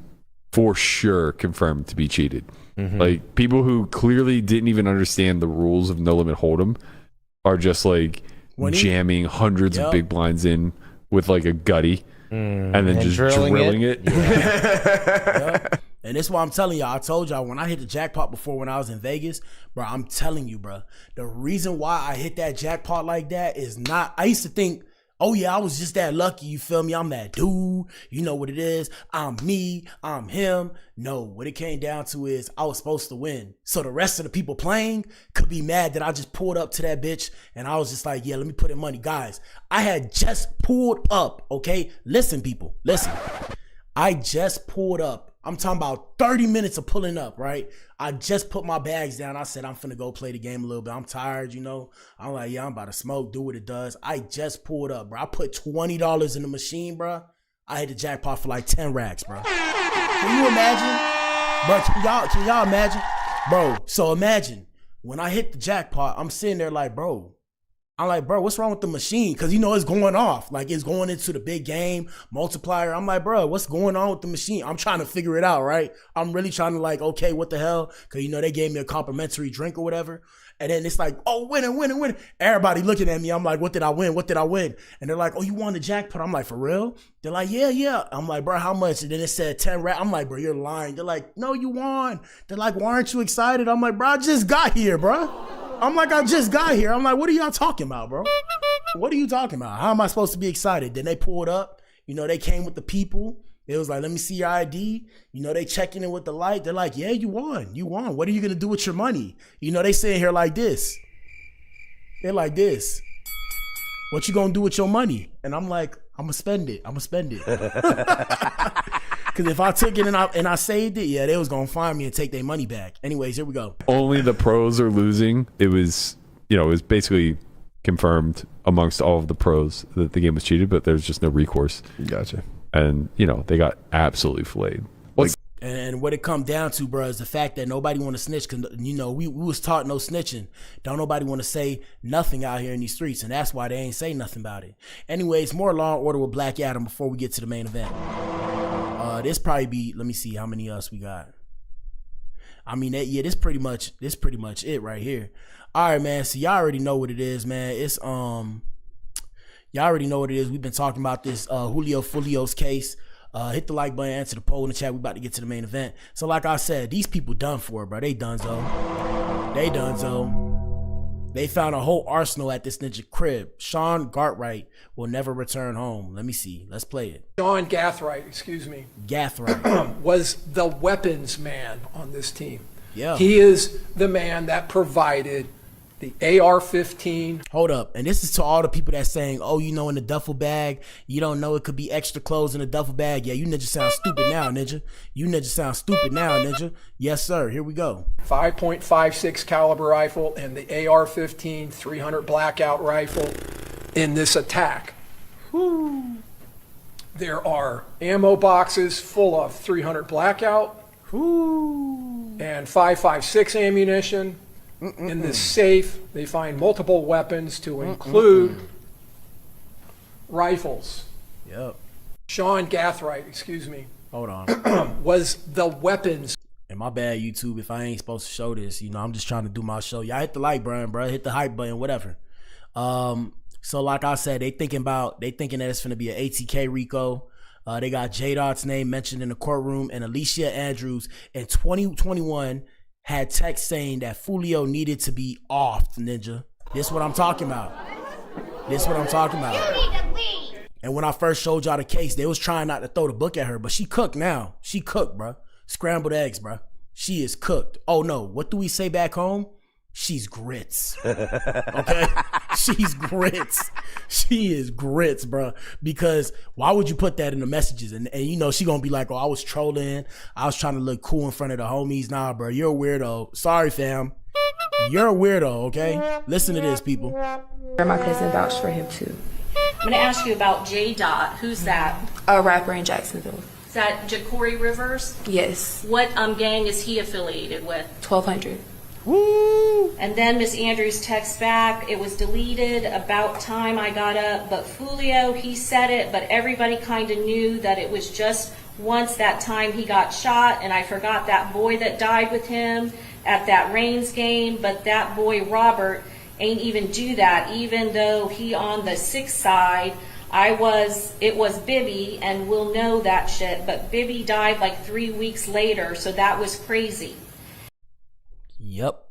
O: for sure confirmed to be cheated. Like, people who clearly didn't even understand the rules of No Limit Hold'em are just like jamming hundreds of big blinds in with like a gutty and then just drilling it.
D: And that's why I'm telling y'all, I told y'all when I hit the jackpot before when I was in Vegas, bro, I'm telling you, bro, the reason why I hit that jackpot like that is not, I used to think, oh yeah, I was just that lucky, you feel me? I'm that dude, you know what it is, I'm me, I'm him. No, what it came down to is I was supposed to win. So the rest of the people playing could be mad that I just pulled up to that bitch and I was just like, yeah, let me put in money. Guys, I had just pulled up, okay? Listen, people, listen. I just pulled up. I'm talking about 30 minutes of pulling up, right? I just put my bags down. I said, I'm finna go play the game a little bit. I'm tired, you know? I'm like, yeah, I'm about to smoke, do what it does. I just pulled up, bro. I put $20 in the machine, bro. I hit the jackpot for like 10 racks, bro. Can you imagine? Bro, can y'all imagine? Bro, so imagine, when I hit the jackpot, I'm sitting there like, bro, what's wrong with the machine? Because, you know, it's going off. Like, it's going into the big game multiplier. I'm like, bro, what's going on with the machine? I'm trying to figure it out, right? I'm really trying to like, okay, what the hell? Because, you know, they gave me a complimentary drink or whatever. And then it's like, oh, winning. Everybody looking at me. I'm like, what did I win? And they're like, oh, you won the jackpot. I'm like, for real? They're like, yeah. I'm like, bro, how much? And then it said 10 racks. I'm like, bro, you're lying. They're like, no, you won. They're like, why aren't you excited? I'm like, bro, I just got here, bro. I'm like, I just got here. I'm like, what are y'all talking about, bro? What are you talking about? How am I supposed to be excited? Then they pulled up. You know, they came with the people. It was like, let me see your ID. You know, they checking in with the light. They're like, yeah, you won. What are you going to do with your money? You know, they sitting here like this. They're like this. What you going to do with your money? And I'm like, I'm going to spend it. Because if I took it and I saved it, yeah, they was going to find me and take their money back. Anyways, here we go.
O: Only the pros are losing. It was basically confirmed amongst all of the pros that the game was cheated, but there's just no recourse.
P: Gotcha.
O: And, you know, they got absolutely filleted.
D: And what it come down to, bro, is the fact that nobody want to snitch. Because, you know, we was taught no snitching. Don't nobody want to say nothing out here in these streets. And that's why they ain't say nothing about it. Anyways, more Law and Order with Black Adam before we get to the main event. This probably be, let me see how many else we got. I mean, this pretty much it right here. All right, man. So y'all already know what it is, man. It's y'all already know what it is. We've been talking about this Julio Fulio's case. Hit the like button, answer the poll in the chat. We about to get to the main event. So like I said, these people done for, bro. They done so. They found a whole arsenal at this ninja crib. Sean Gartright will never return home. Let me see. Let's play it.
P: Sean Gartright, excuse me.
D: Gartright
P: was the weapons man on this team.
D: Yeah.
P: He is the man that provided the AR-15.
D: Hold up. And this is to all the people that's saying, oh, you know, in the duffel bag, you don't know it could be extra clothes in the duffel bag. Yeah, you niggas sound stupid now, ninja. You niggas sound stupid now, ninja. Yes, sir. Here we go.
P: 5.56 caliber rifle and the AR-15 300 blackout rifle in this attack. Whew. There are ammo boxes full of 300 blackout and 5.56 ammunition. In this safe, they find multiple weapons to include rifles.
D: Yep.
P: Sean Gartright, excuse me.
D: Hold on.
P: Was the weapons.
D: And my bad, YouTube, if I ain't supposed to show this. You know, I'm just trying to do my show. Y'all hit the like button, bro. Hit the hype button, whatever. So like I said, they thinking that it's finna be an ATK Rico. They got J-Dot's name mentioned in the courtroom, and Alicia Andrews in 2021 had text saying that Fulio needed to be off, ninja. This what I'm talking about. This what I'm talking about. And when I first showed y'all the case, they was trying not to throw the book at her, but she cooked now. She cooked, bro. Scrambled eggs, bro. She is cooked. Oh no, what do we say back home? She's grits. Okay? She's grits. She is grits, bro. Because why would you put that in the messages? And you know, she gonna be like, oh, I was trolling. I was trying to look cool in front of the homies. Nah, bro, you're a weirdo. Sorry, fam. You're a weirdo, okay? Listen to this, people.
Q: My cousin vouched for him too.
R: I'm gonna ask you about J-Dot. Who's that?
Q: A rapper in Jacksonville.
R: Is that Ja'Cory Rivers?
Q: Yes.
R: What gang is he affiliated with?
Q: 1200.
R: Woo! And then Miss Andrews texts back, it was deleted about time I got up, but Fulio, he said it, but everybody kind of knew that it was just once that time he got shot, and I forgot that boy that died with him at that Reigns game, but that boy Robert ain't even do that, even though he on the 6th side. It was Bibby, and we'll know that shit, but Bibby died like 3 weeks later, so that was crazy.
D: Yep.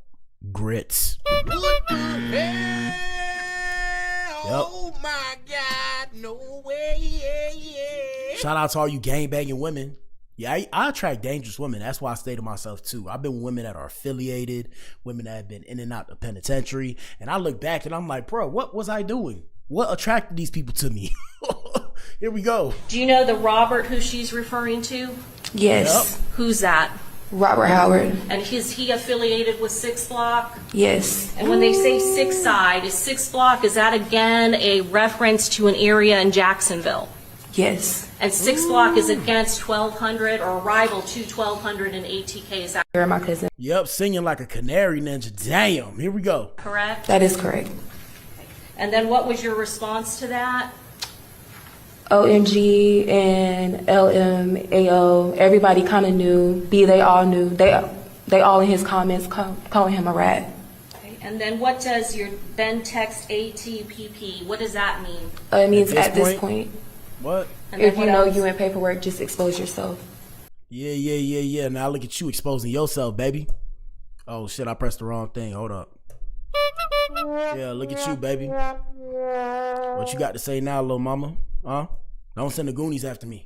D: Grits.
L: What the hell?
D: Yep.
L: Oh my God, no way.
D: Shout out to all you gangbanging women. Yeah, I attract dangerous women. That's why I stay to myself too. I've been with women that are affiliated, women that have been in and out the penitentiary, and I look back and I'm like, bro, what was I doing? What attracted these people to me? Here we go.
R: Do you know the Robert who she's referring to?
Q: Yes.
R: Yep. Who's that?
Q: Robert Howard.
R: And is he affiliated with 6 Block?
Q: Yes.
R: And when they say 6 Side, is 6 Block, is that again a reference to an area in Jacksonville?
Q: Yes.
R: And 6 Block is against 1200 or a rival to 1200 in ATK, is that
Q: You're my cousin.
D: Yep, singing like a canary ninja. Damn, here we go.
R: correct?
Q: That is correct.
R: And then what was your response to that?
Q: OMG and LMAO, everybody kind of knew. They all knew. They all in his comments calling him a rat.
R: Okay. And then what does your then text ATPP, what does that mean?
Q: It means at this point.
D: What?
Q: If you know you in paperwork, just expose yourself.
D: Yeah. Now look at you exposing yourself, baby. Oh shit, I pressed the wrong thing. Hold up. Yeah, look at you, baby. What you got to say now, little mama? Huh? Don't send the Goonies after me.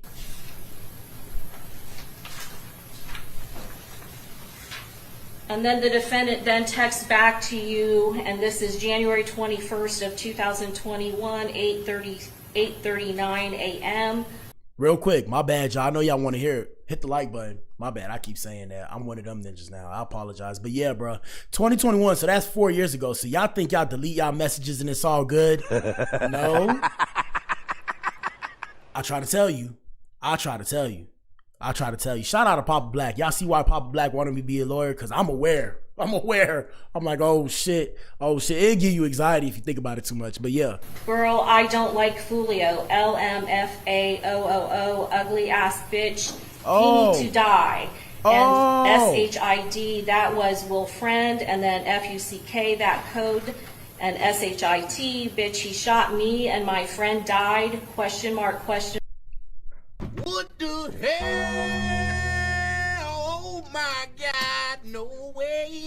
R: And then the defendant then texts back to you, and this is January 21st of 2021, 8:39 a.m.
D: Real quick, my bad, y'all. I know y'all want to hear it. Hit the like button. My bad. I keep saying that. I'm one of them ninjas now. I apologize. But yeah, bro. 2021, so that's 4 years ago. So y'all think y'all delete y'all messages and it's all good? No. I try to tell you. Shout out to Papa Black. Y'all see why Papa Black wanted me to be a lawyer? Because I'm aware. I'm like, oh shit. It'll give you anxiety if you think about it too much. But yeah.
R: Girl, I don't like Fulio. LMFAOOO, ugly ass bitch.
D: Oh.
R: He need to die.
D: Oh.
R: And SHID, that was will friend. And then FUCK, that code. And SHIT, bitch, he shot me and my friend died. Question mark.
L: What the hell? Oh my God, no way.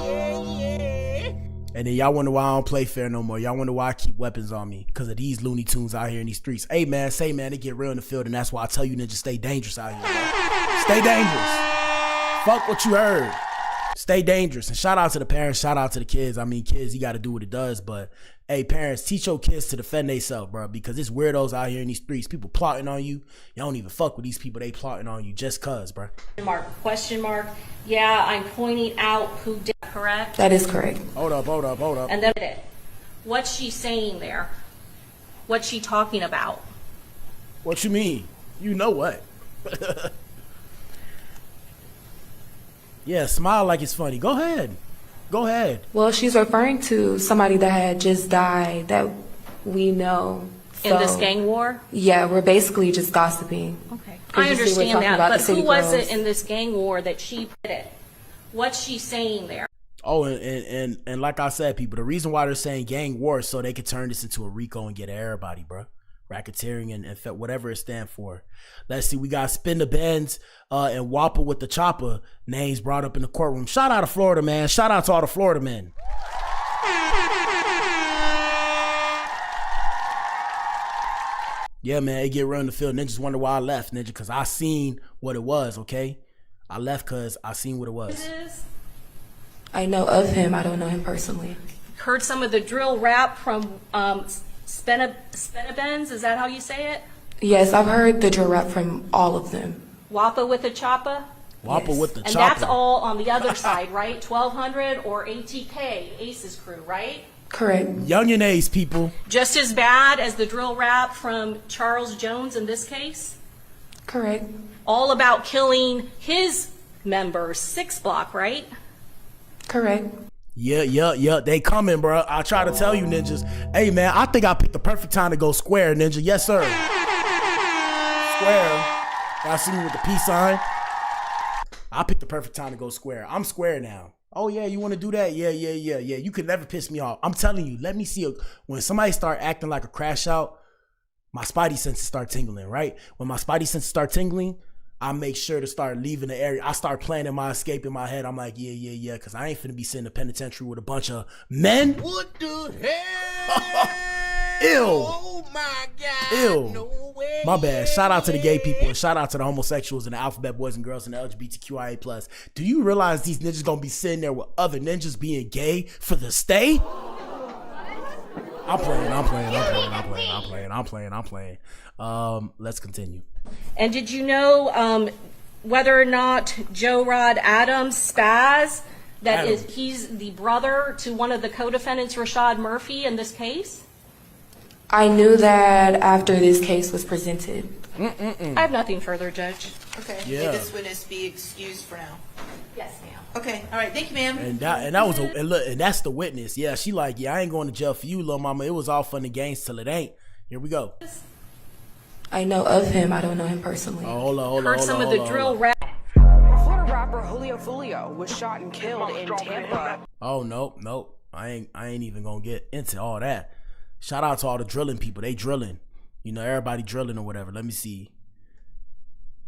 D: And then y'all wonder why I don't play fair no more. Y'all wonder why I keep weapons on me. Because of these Looney Tunes out here in these streets. Hey, man, they get real in the field. And that's why I tell you niggas stay dangerous out here, bro. Stay dangerous. Fuck what you heard. Stay dangerous. And shout out to the parents. Shout out to the kids. I mean, kids, you got to do what it does. But, hey, parents, teach your kids to defend themselves, bro. Because there's weirdos out here in these streets. People plotting on you. You don't even fuck with these people. They plotting on you just cuz, bro.
R: Question mark. Yeah, I'm pointing out who did, correct?
Q: That is correct.
D: Hold up.
R: And then what's she saying there? What's she talking about?
D: What you mean? You know what? Yeah, smile like it's funny. Go ahead.
Q: Well, she's referring to somebody that had just died that we know.
R: In this gang war?
Q: Yeah, we're basically just gossiping.
R: Okay. I understand that, but who was it in this gang war that she put it? What's she saying there?
D: Oh, and like I said, people, the reason why they're saying gang war is so they could turn this into a RICO and get everybody, bro. Racketeering and whatever it stands for. Let's see, we got Spin the Benz and Whopper with the Chopper names brought up in the courtroom. Shout out to Florida, man. Shout out to all the Florida men. Yeah, man, it get real in the field. Ninjas wonder why I left, Ninja, because I seen what it was, okay? I left because I seen what it was.
Q: I know of him. I don't know him personally.
R: Heard some of the drill rap from Benz, is that how you say it?
Q: Yes, I've heard the drill rap from all of them.
R: Wappa with the Choppa?
D: Wappa with the Choppa.
R: And that's all on the other side, right? 1200 or ATK, Ace's crew, right?
Q: Correct.
D: Young and Ace, people.
R: Just as bad as the drill rap from Charles Jones in this case?
Q: Correct.
R: All about killing his members, 6 Block, right?
Q: Correct.
D: Yeah. They coming, bro. I try to tell you, ninjas. Hey, man, I think I picked the perfect time to go square, ninja. Yes, sir. Square. I see you with the peace sign. I picked the perfect time to go square. I'm square now. Oh, yeah, you want to do that? Yeah. You could never piss me off. I'm telling you, let me see. When somebody start acting like a crash out, my spidey senses start tingling, right? When my spidey senses start tingling, I make sure to start leaving the area. I start planning my escape in my head. I'm like, yeah, because I ain't finna be sitting in the penitentiary with a bunch of men.
L: What the hell?
D: Ew.
L: Oh my God.
D: Ew.
L: No way.
D: My bad. Shout out to the gay people and shout out to the homosexuals and the alphabet boys and girls and the LGBTQIA+. Do you realize these ninjas gonna be sitting there with other ninjas being gay for the stay? I'm playing. Let's continue.
R: And did you know whether or not Joe Rod Adams, Spaz, he's the brother to one of the co-defendants, Rashad Murphy, in this case?
Q: I knew that after this case was presented.
R: I have nothing further, Judge.
S: Okay.
D: Yeah.
S: May this witness be excused for now?
R: Yes, ma'am.
S: Okay. All right. Thank you, ma'am.
D: And that was and that's the witness. Yeah, she like, yeah, I ain't going to jail for you, little mama. It was all fun and games till it ain't. Here we go.
Q: I know of him. I don't know him personally.
D: Oh, hold on.
R: Heard some of the drill rap.
T: Florida rapper Julio was shot and killed in Tampa.
D: Oh, nope. I ain't even gonna get into all that. Shout out to all the drilling people. They drilling. You know, everybody drilling or whatever. Let me see.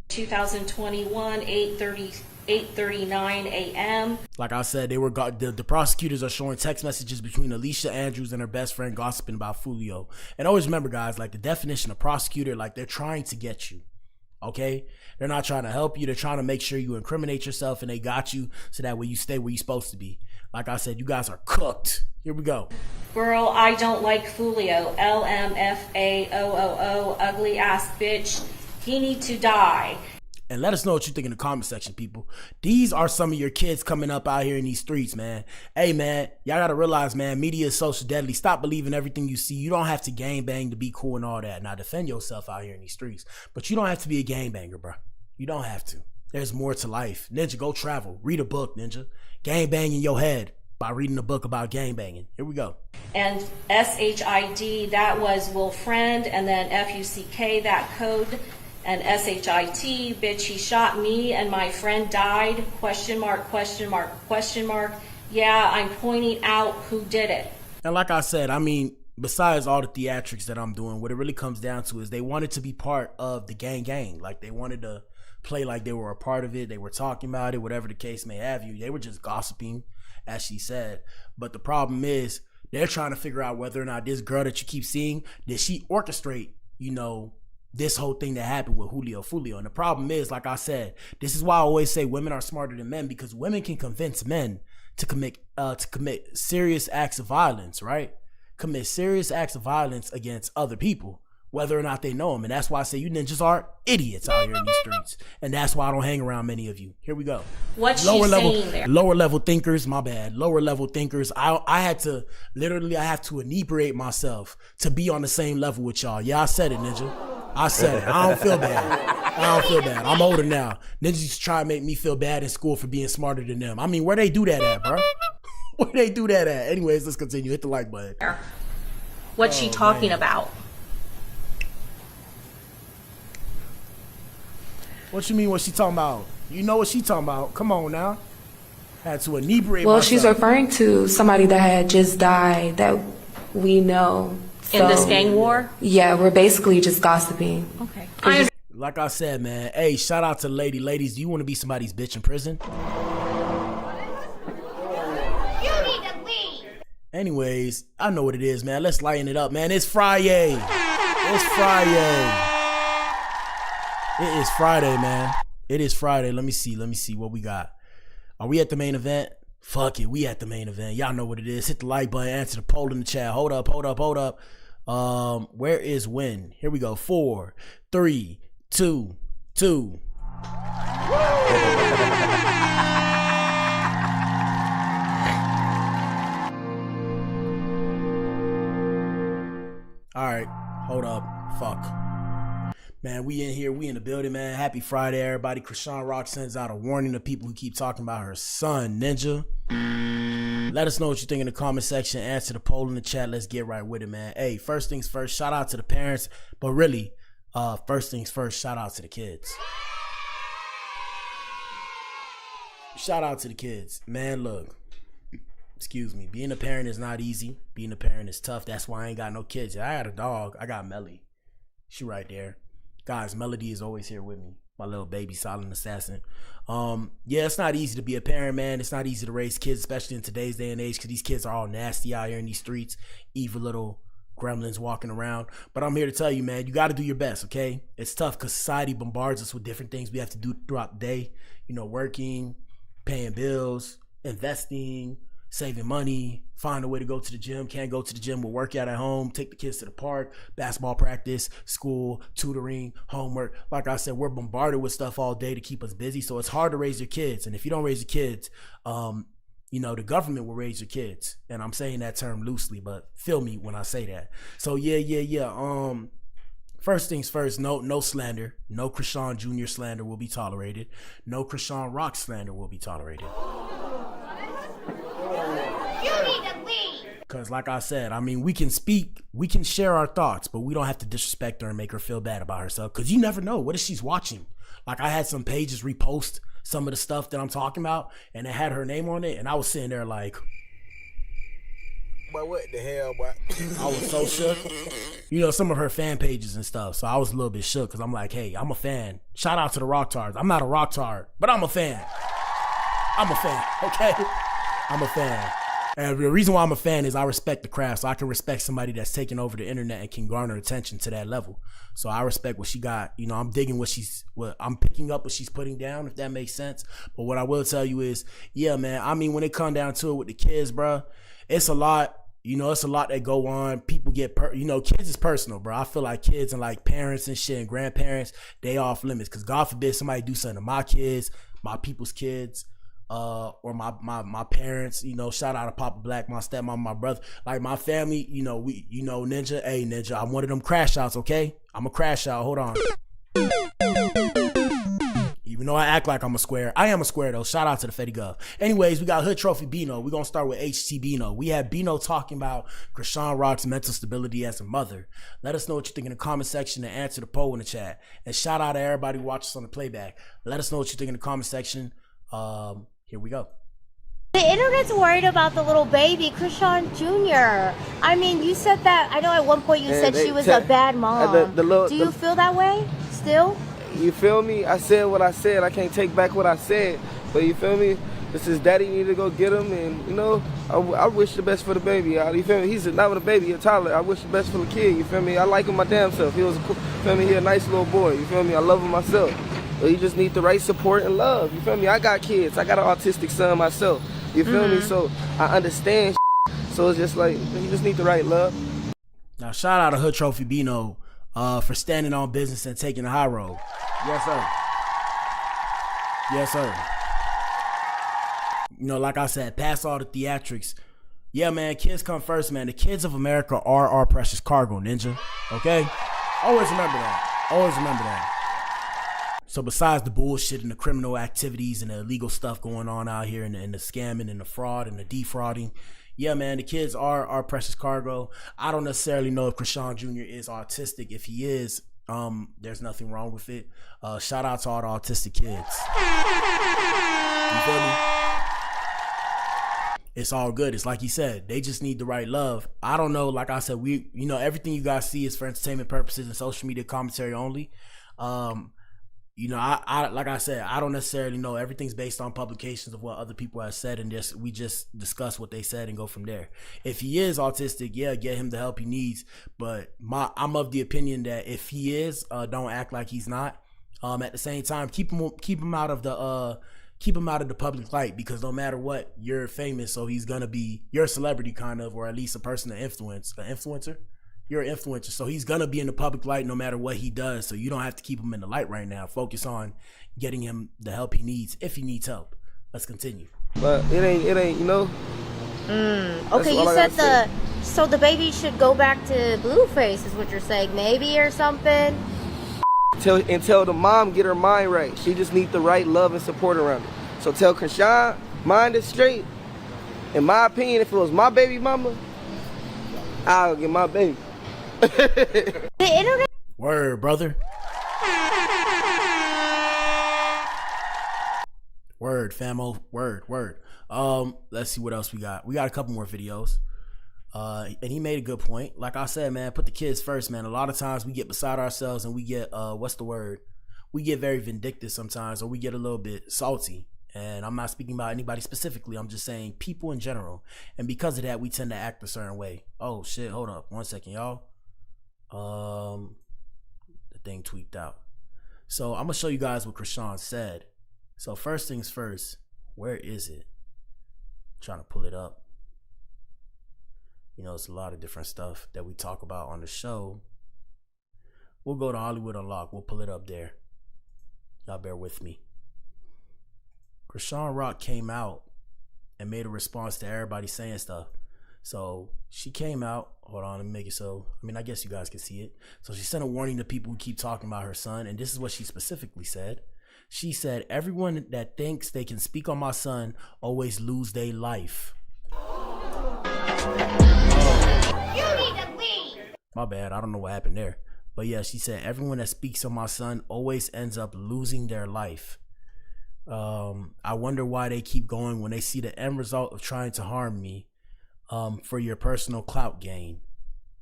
R: 2021, 8:39 a.m.
D: Like I said, the prosecutors are showing text messages between Alicia Andrews and her best friend gossiping about Fulio. And always remember, guys, like the definition of prosecutor, like they're trying to get you. Okay? They're not trying to help you. They're trying to make sure you incriminate yourself and they got you so that way you stay where you're supposed to be. Like I said, you guys are cooked. Here we go.
R: Girl, I don't like Fulio. LMFAOOO, ugly ass bitch. He need to die.
D: And let us know what you think in the comment section, people. These are some of your kids coming up out here in these streets, man. Hey, man, y'all got to realize, man, media is social deadly. Stop believing everything you see. You don't have to gang bang to be cool and all that. Now, defend yourself out here in these streets. But you don't have to be a gang banger, bro. You don't have to. There's more to life. Ninja, go travel. Read a book, Ninja. Gang bang in your head by reading a book about gang banging. Here we go.
R: And SHID, that was Will Friend. And then FUCK, that code. And SHIT, bitch, he shot me and my friend died, ? Yeah, I'm pointing out who did it.
D: And like I said, I mean, besides all the theatrics that I'm doing, what it really comes down to is they wanted to be part of the gang. Like they wanted to play like they were a part of it. They were talking about it, whatever the case may have you. They were just gossiping, as she said. But the problem is they're trying to figure out whether or not this girl that you keep seeing, did she orchestrate, you know, this whole thing that happened with Julio Fulio. And the problem is, like I said, this is why I always say women are smarter than men, because women can convince men to commit serious acts of violence, right? Commit serious acts of violence against other people, whether or not they know them. And that's why I say you ninjas are idiots out here in these streets. And that's why I don't hang around many of you. Here we go.
R: What's she saying there?
D: Lower level thinkers, my bad. Lower level thinkers. I have to inebriate myself to be on the same level with y'all. Yeah, I said it, ninja. I said it. I don't feel bad. I'm older now. Ninjas used to try to make me feel bad in school for being smarter than them. I mean, where they do that at, bro? Where they do that at? Anyways, let's continue. Hit the like button.
R: What's she talking about?
D: What you mean what she talking about? You know what she talking about. Come on now. Had to inebriate
Q: Well,
D: myself.
Q: she's referring to somebody that had just died that we know.
R: In this gang war?
Q: Yeah, we're basically just gossiping.
R: Okay.
D: Like I said, man, hey, shout out to the lady. Ladies, do you want to be somebody's bitch in prison?
E: You need to leave.
D: Anyways, I know what it is, man. Let's lighten it up, man. It's Friday. It's Friday. It is Friday, man. It is Friday. Let me see what we got. Are we at the main event? Fuck it, we at the main event. Y'all know what it is. Hit the like button, answer the poll in the chat. Hold up. Where is Win? Here we go. 4, 3, 2, 2. All right, hold up. Fuck. Man, we in here. We in the building, man. Happy Friday, everybody. Chrisean Rock sends out a warning to people who keep talking about her son, Ninja. Let us know what you think in the comment section. Answer the poll in the chat. Let's get right with it, man. Hey, first things first, shout out to the parents. But really, first things first, shout out to the kids. Shout out to the kids. Man, look. Excuse me. Being a parent is not easy. Being a parent is tough. That's why I ain't got no kids. I had a dog. I got Melly. She right there. Guys, Melody is always here with me. My little baby silent assassin. Yeah, it's not easy to be a parent, man. It's not easy to raise kids, especially in today's day and age, because these kids are all nasty out here in these streets. Evil little gremlins walking around. But I'm here to tell you, man, you got to do your best, okay? It's tough because society bombards us with different things we have to do throughout the day. You know, working, paying bills, investing, saving money, find a way to go to the gym. Can't go to the gym, we'll work out at home, take the kids to the park, basketball practice, school, tutoring, homework. Like I said, we're bombarded with stuff all day to keep us busy. So it's hard to raise your kids. And if you don't raise your kids, you know, the government will raise your kids. And I'm saying that term loosely, but feel me when I say that. So yeah. First things first, no slander. No Chrisean Jr. slander will be tolerated. No Chrisean Rock slander will be tolerated.
E: You need to leave.
D: Because like I said, I mean, we can speak, we can share our thoughts, but we don't have to disrespect her and make her feel bad about herself. Because you never know. What if she's watching? Like I had some pages repost some of the stuff that I'm talking about, and it had her name on it, and I was sitting there like,
G: But what the hell, boy?
D: I was so shook. You know, some of her fan pages and stuff. So I was a little bit shook because I'm like, hey, I'm a fan. Shout out to the Rock Tards. I'm not a Rock Tard, but I'm a fan. I'm a fan, okay? I'm a fan. And the reason why I'm a fan is I respect the craft. So I can respect somebody that's taking over the internet and can garner attention to that level. So I respect what she got. You know, I'm digging what I'm picking up what she's putting down, if that makes sense. But what I will tell you is, yeah, man, I mean, when it come down to it with the kids, bro, it's a lot. You know, it's a lot that go on. People get, kids is personal, bro. I feel like kids and like parents and shit and grandparents, they off limits. Because God forbid somebody do something to my kids, my people's kids, or my parents. You know, shout out to Papa Black, my stepmom, my brother, like my family. You know, Ninja. Hey, Ninja, I'm one of them crash outs. Okay, I'm a crash out. Hold on. Even though I act like I'm a square, I am a square though. Shout out to the Fetty Gov. Anyways, we got Hood Trophy Bino. We're going to start with HT Bino. We had Bino talking about Chrisean Rock's mental stability as a mother. Let us know what you think in the comment section and answer the poll in the chat. And shout out to everybody who watches on the playback. Let us know what you think in the comment section. Here we go.
E: The internet's worried about the little baby, Chrisean Jr. I mean, you said that. I know at one point you said she was a bad mom. Do you feel that way still?
U: You feel me? I said what I said. I can't take back what I said. But you feel me? This is daddy need to go get him, and you know, I wish the best for the baby. You feel me? He's not a baby, a toddler. I wish the best for the kid. You feel me? I like him my damn self. He was a cool, feel me? He a nice little boy. You feel me? I love him myself. But he just need the right support and love. You feel me? I got kids. I got an autistic son myself. You feel me? So I understand. So it's just like he just need the right love.
D: Now shout out to Hood Trophy Bino for standing on business and taking the high road. Yes, sir. Yes, sir. You know, like I said, past all the theatrics. Yeah, man, kids come first, man. The kids of America are our precious cargo, ninja. Okay? Always remember that. Always remember that. So besides the bullshit and the criminal activities and the illegal stuff going on out here and the scamming and the fraud and the defrauding, yeah, man, the kids are our precious cargo. I don't necessarily know if Chrisean Jr. is autistic. If he is, there's nothing wrong with it. Shout out to all the autistic kids. You feel me? It's all good. It's like he said, they just need the right love. I don't know. Like I said, you know, everything you guys see is for entertainment purposes and social media commentary only. You know, I like I said, I don't necessarily know. Everything's based on publications of what other people have said, and we just discuss what they said and go from there. If he is autistic, yeah, get him the help he needs. But I'm of the opinion that if he is, don't act like he's not. At the same time, keep him out of the public light, because no matter what, you're famous, so he's gonna be, you're a celebrity kind of, or at least a person to influence, an influencer. You're an influencer, so he's gonna be in the public light no matter what he does. So you don't have to keep him in the light right now. Focus on getting him the help he needs, if he needs help. Let's continue.
U: But it ain't, you know.
E: Okay, you said so the baby should go back to Blueface is what you're saying, maybe, or something.
U: Tell the mom get her mind right. She just needs the right love and support around her. So tell Chrisean, mind is straight. In my opinion, if it was my baby mama, I'll get my baby.
E: The internet.
D: Word, brother. Word, famo. Word. Let's see what else we got. We got a couple more videos. And he made a good point. Like I said, man, put the kids first, man. A lot of times we get beside ourselves and we get what's the word? We get very vindictive sometimes, or we get a little bit salty. And I'm not speaking about anybody specifically. I'm just saying people in general. And because of that, we tend to act a certain way. Oh shit, hold up 1 second, y'all. The thing tweaked out. So I'm gonna show you guys what Chrisean said. So first things first, where is it? I'm trying to pull it up. You know, it's a lot of different stuff that we talk about on the show. We'll go to Hollywood Unlocked. We'll pull it up there. Y'all bear with me. Chrisean Rock came out and made a response to everybody saying stuff. So she came out. Hold on, let me make it so. I mean, I guess you guys can see it. So she sent a warning to people who keep talking about her son. And this is what she specifically said. She said, everyone that thinks they can speak on my son always lose their life. My bad, I don't know what happened there. But yeah, she said everyone that speaks on my son always ends up losing their life. I wonder why they keep going when they see the end result of trying to harm me for your personal clout gain.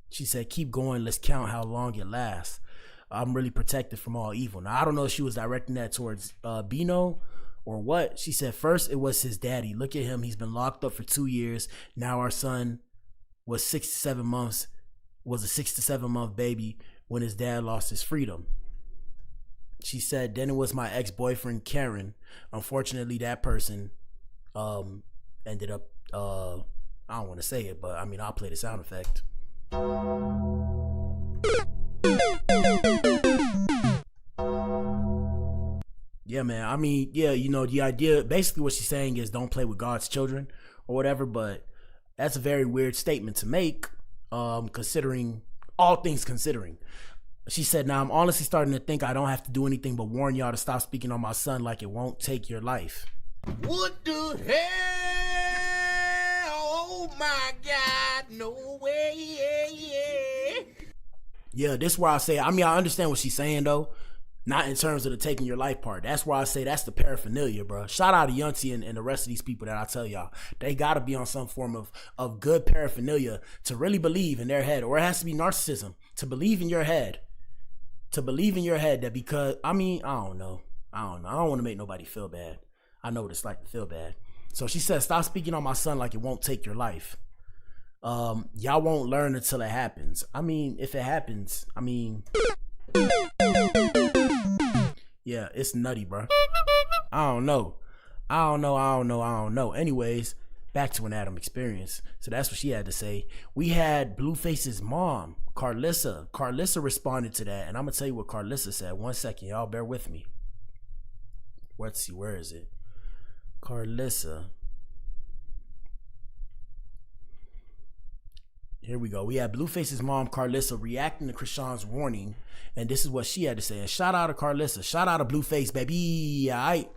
D: She said, keep going, let's count how long it lasts. I'm really protected from all evil. Now, I don't know if she was directing that towards Bino or what. She said, first, it was his daddy. Look at him. He's been locked up for 2 years. Now our son was 6 to 7 months. Was a 6 to 7 month baby when his dad lost his freedom. She said, then it was my ex-boyfriend Karen. Unfortunately, that person ended up I don't want to say it, but I mean, I'll play the sound effect. Yeah, man. I mean, yeah, you know, the idea, basically what she's saying is don't play with God's children or whatever, but that's a very weird statement to make. Considering all things considering. She said, now I'm honestly starting to think I don't have to do anything but warn y'all to stop speaking on my son like it won't take your life.
L: What the hell? Oh my God, no way.
D: Yeah, this is where I say, I mean, I understand what she's saying though. Not in terms of the taking your life part. That's why I say that's the paraphernalia, bro. Shout out to Yunti and the rest of these people that I tell y'all. They got to be on some form of good paraphernalia to really believe in their head. Or it has to be narcissism. To believe in your head. To believe in your head that because, I don't know. I don't want to make nobody feel bad. I know what it's like to feel bad. So she said, stop speaking on my son like it won't take your life. Y'all won't learn until it happens. If it happens, yeah, it's nutty, bro. I don't know. Anyways, back to an Adam experience. So that's what she had to say. We had Blueface's mom, Carlissa. Carlissa responded to that, and I'm gonna tell you what Carlissa said. 1 second, y'all bear with me. Let's see, where is it? Carlissa. Here we go. We had Blueface's mom, Carlissa, reacting to Chrisean's warning, and this is what she had to say. And shout out to Carlissa. Shout out to Blueface, baby. All right.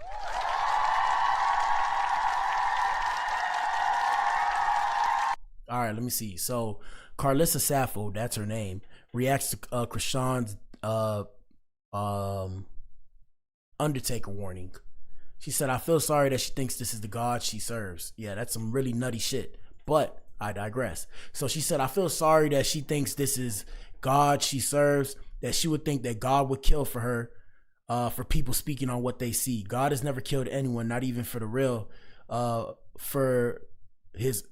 D: All right, let me see. So Carlissa Sappho, that's her name, reacts to Chrisean's Undertaker warning. She said, I feel sorry that she thinks this is the God she serves. Yeah, that's some really nutty shit. But I digress. So she said, I feel sorry that she thinks this is God she serves, that she would think that God would kill for her, for people speaking on what they see. God has never killed anyone, not even for the real, for his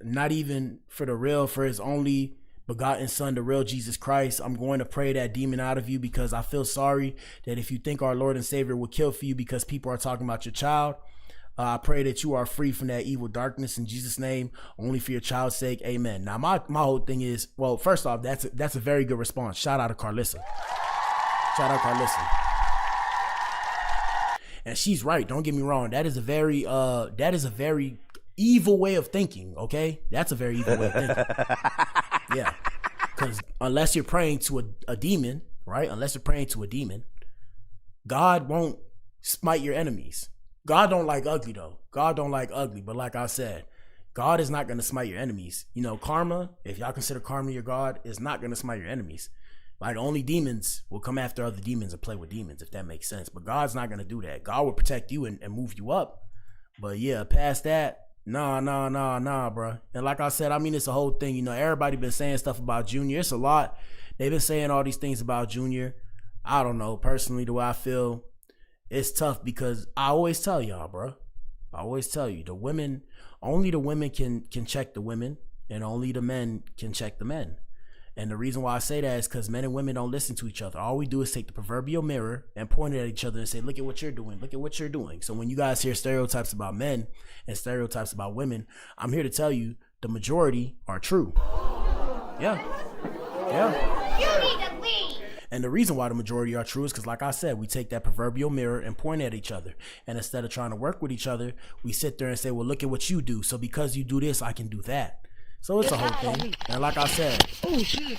D: only begotten son, the real Jesus Christ. I'm going to pray that demon out of you because I feel sorry that if you think our Lord and Savior will kill for you because people are talking about your child, I pray that you are free from that evil darkness in Jesus' name, only for your child's sake. Amen. Now, my whole thing is, well, first off, that's a very good response. Shout out to Carlissa. Shout out Carlissa. And she's right. Don't get me wrong. That is a very evil way of thinking. Okay, that's a very evil way of thinking. Yeah, because unless you're praying to a demon, right? Unless you're praying to a demon, God won't smite your enemies. God don't like ugly though. God don't like ugly. But like I said, God is not going to smite your enemies. You know, karma, if y'all consider karma your God, is not going to smite your enemies. Like only demons will come after other demons and play with demons, if that makes sense. But God's not going to do that. God will protect you and move you up. But yeah, past that, nah, bro. And like I said, it's a whole thing. You know, everybody been saying stuff about Junior. It's a lot. They've been saying all these things about Junior. I don't know. Personally, the way I feel, it's tough because I always tell y'all, bro. I always tell you, only the women can check the women, and only the men can check the men. And the reason why I say that is because men and women don't listen to each other. All we do is take the proverbial mirror and point it at each other and say, look at what you're doing. Look at what you're doing. So when you guys hear stereotypes about men and stereotypes about women, I'm here to tell you the majority are true. Yeah.
E: You need to leave.
D: And the reason why the majority are true is because, like I said, we take that proverbial mirror and point at each other. And instead of trying to work with each other, we sit there and say, well, look at what you do. So because you do this, I can do that. So it's a whole thing. And like I said, oh shit.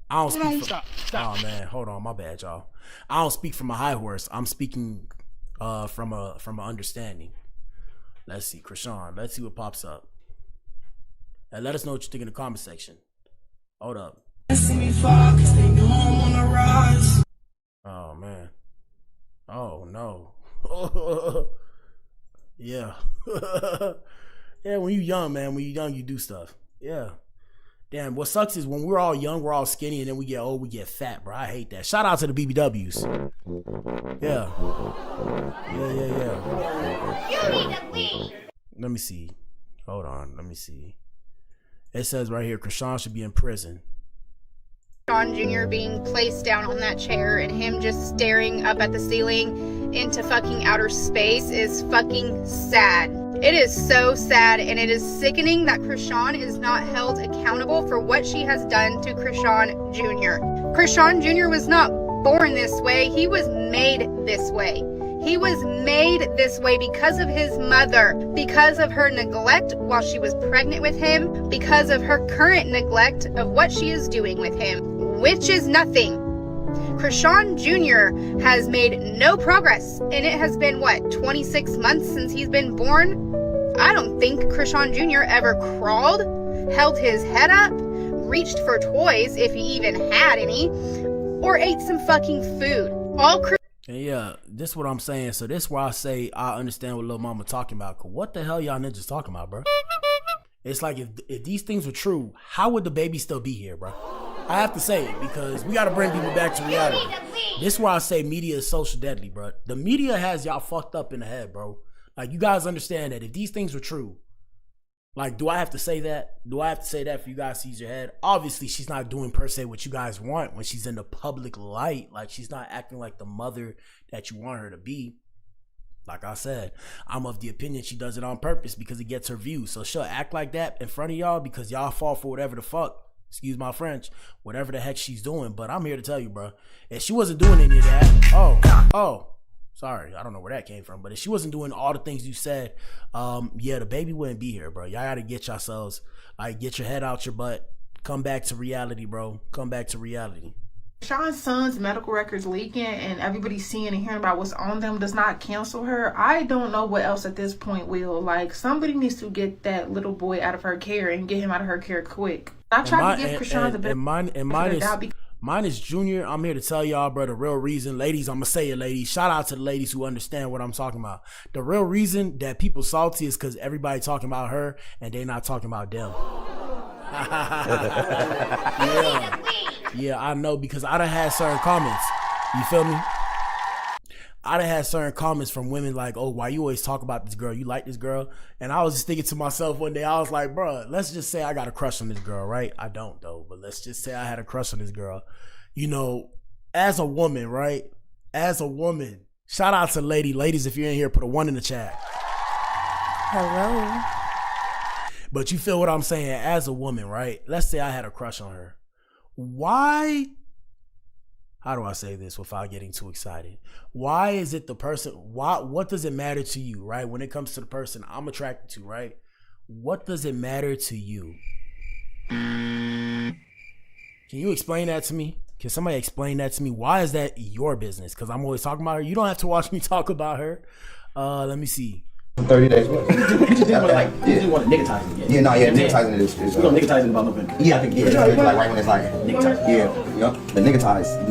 D: I don't speak from, oh man, hold on, my bad, y'all. I don't speak from a high horse. I'm speaking from an understanding. Let's see, Chrisean. Let's see what pops up. And let us know what you think in the comment section. Hold up. Oh man. Oh no. Yeah. Yeah, when you young, man, you do stuff. Yeah. Damn, what sucks is when we're all young, we're all skinny, and then we get old, we get fat, bro. I hate that. Shout out to the BBWs. Yeah.
E: You need to leave.
D: Let me see. Hold on. Let me see. It says right here, Chrisean should be in prison.
A: Chrisean Jr. being placed down on that chair and him just staring up at the ceiling into fucking outer space is fucking sad. It is so sad, and it is sickening that Chrisean is not held accountable for what she has done to Chrisean Jr. Chrisean Jr. was not born this way. He was made this way. He was made this way because of his mother, because of her neglect while she was pregnant with him, because of her current neglect of what she is doing with him, which is nothing. Chrisean Jr. has made no progress, and it has been, 26 months since he's been born? I don't think Chrisean Jr. ever crawled, held his head up, reached for toys if he even had any, or ate some fucking food. All
D: And yeah, this is what I'm saying. So this is where I say I understand what Lil Mama talking about. Cause what the hell y'all niggas talking about, bro? It's like if these things were true, how would the baby still be here, bro? I have to say it because we got to bring people back to reality. This is why I say media is social deadly, bro. The media has y'all fucked up in the head, bro. Like, you guys understand that if these things were true, like, do I have to say that? Do I have to say that for you guys to use your head? Obviously, she's not doing per se what you guys want when she's in the public light. Like, she's not acting like the mother that you want her to be. Like I said, I'm of the opinion she does it on purpose because it gets her views. So she'll act like that in front of y'all because y'all fall for whatever the fuck, excuse my French, whatever the heck she's doing. But I'm here to tell you, bro, if she wasn't doing any of that, sorry, I don't know where that came from. But if she wasn't doing all the things you said, yeah, the baby wouldn't be here, bro. Y'all gotta get yourselves, like, get your head out your butt. Come back to reality, bro. Come back to reality.
B: Sean's son's medical records leaking and everybody seeing and hearing about what's on them does not cancel her. I don't know what else at this point will. Like, somebody needs to get that little boy out of her care and get him out of her care quick. I tried to give Chrisean the best.
D: Mine is Junior. I'm here to tell y'all, bro, the real reason, ladies, I'm gonna say it, ladies. Shout out to the ladies who understand what I'm talking about. The real reason that people salty is because everybody talking about her and they not talking about them. Yeah, I know, because I done had certain comments. You feel me? I done had certain comments from women like, oh, why you always talk about this girl? You like this girl? And I was just thinking to myself one day, I was like, bro, let's just say I got a crush on this girl, right? I don't, though, but let's just say I had a crush on this girl. You know, as a woman, right? As a woman, shout out to ladies, if you're in here, put a 1 in the chat.
E: Hello.
D: But you feel what I'm saying? As a woman, right? Let's say I had a crush on her. Why? How do I say this without getting too excited? Why is it the person? What does it matter to you, right? When it comes to the person I'm attracted to, right? What does it matter to you? Can you explain that to me? Can somebody explain that to me? Why is that your business? Because I'm always talking about her. You don't have to watch me talk about her. Let me see.
V: 30 days.
W: You just didn't want to nigga-tize it.
V: Yeah, nigga-tizing it is.
W: We're going to nigga-tize it about November.
V: Yeah, I think, like right when it's like,
W: Nigga-tize.
V: Yeah, the nigga-tize.
W: I'm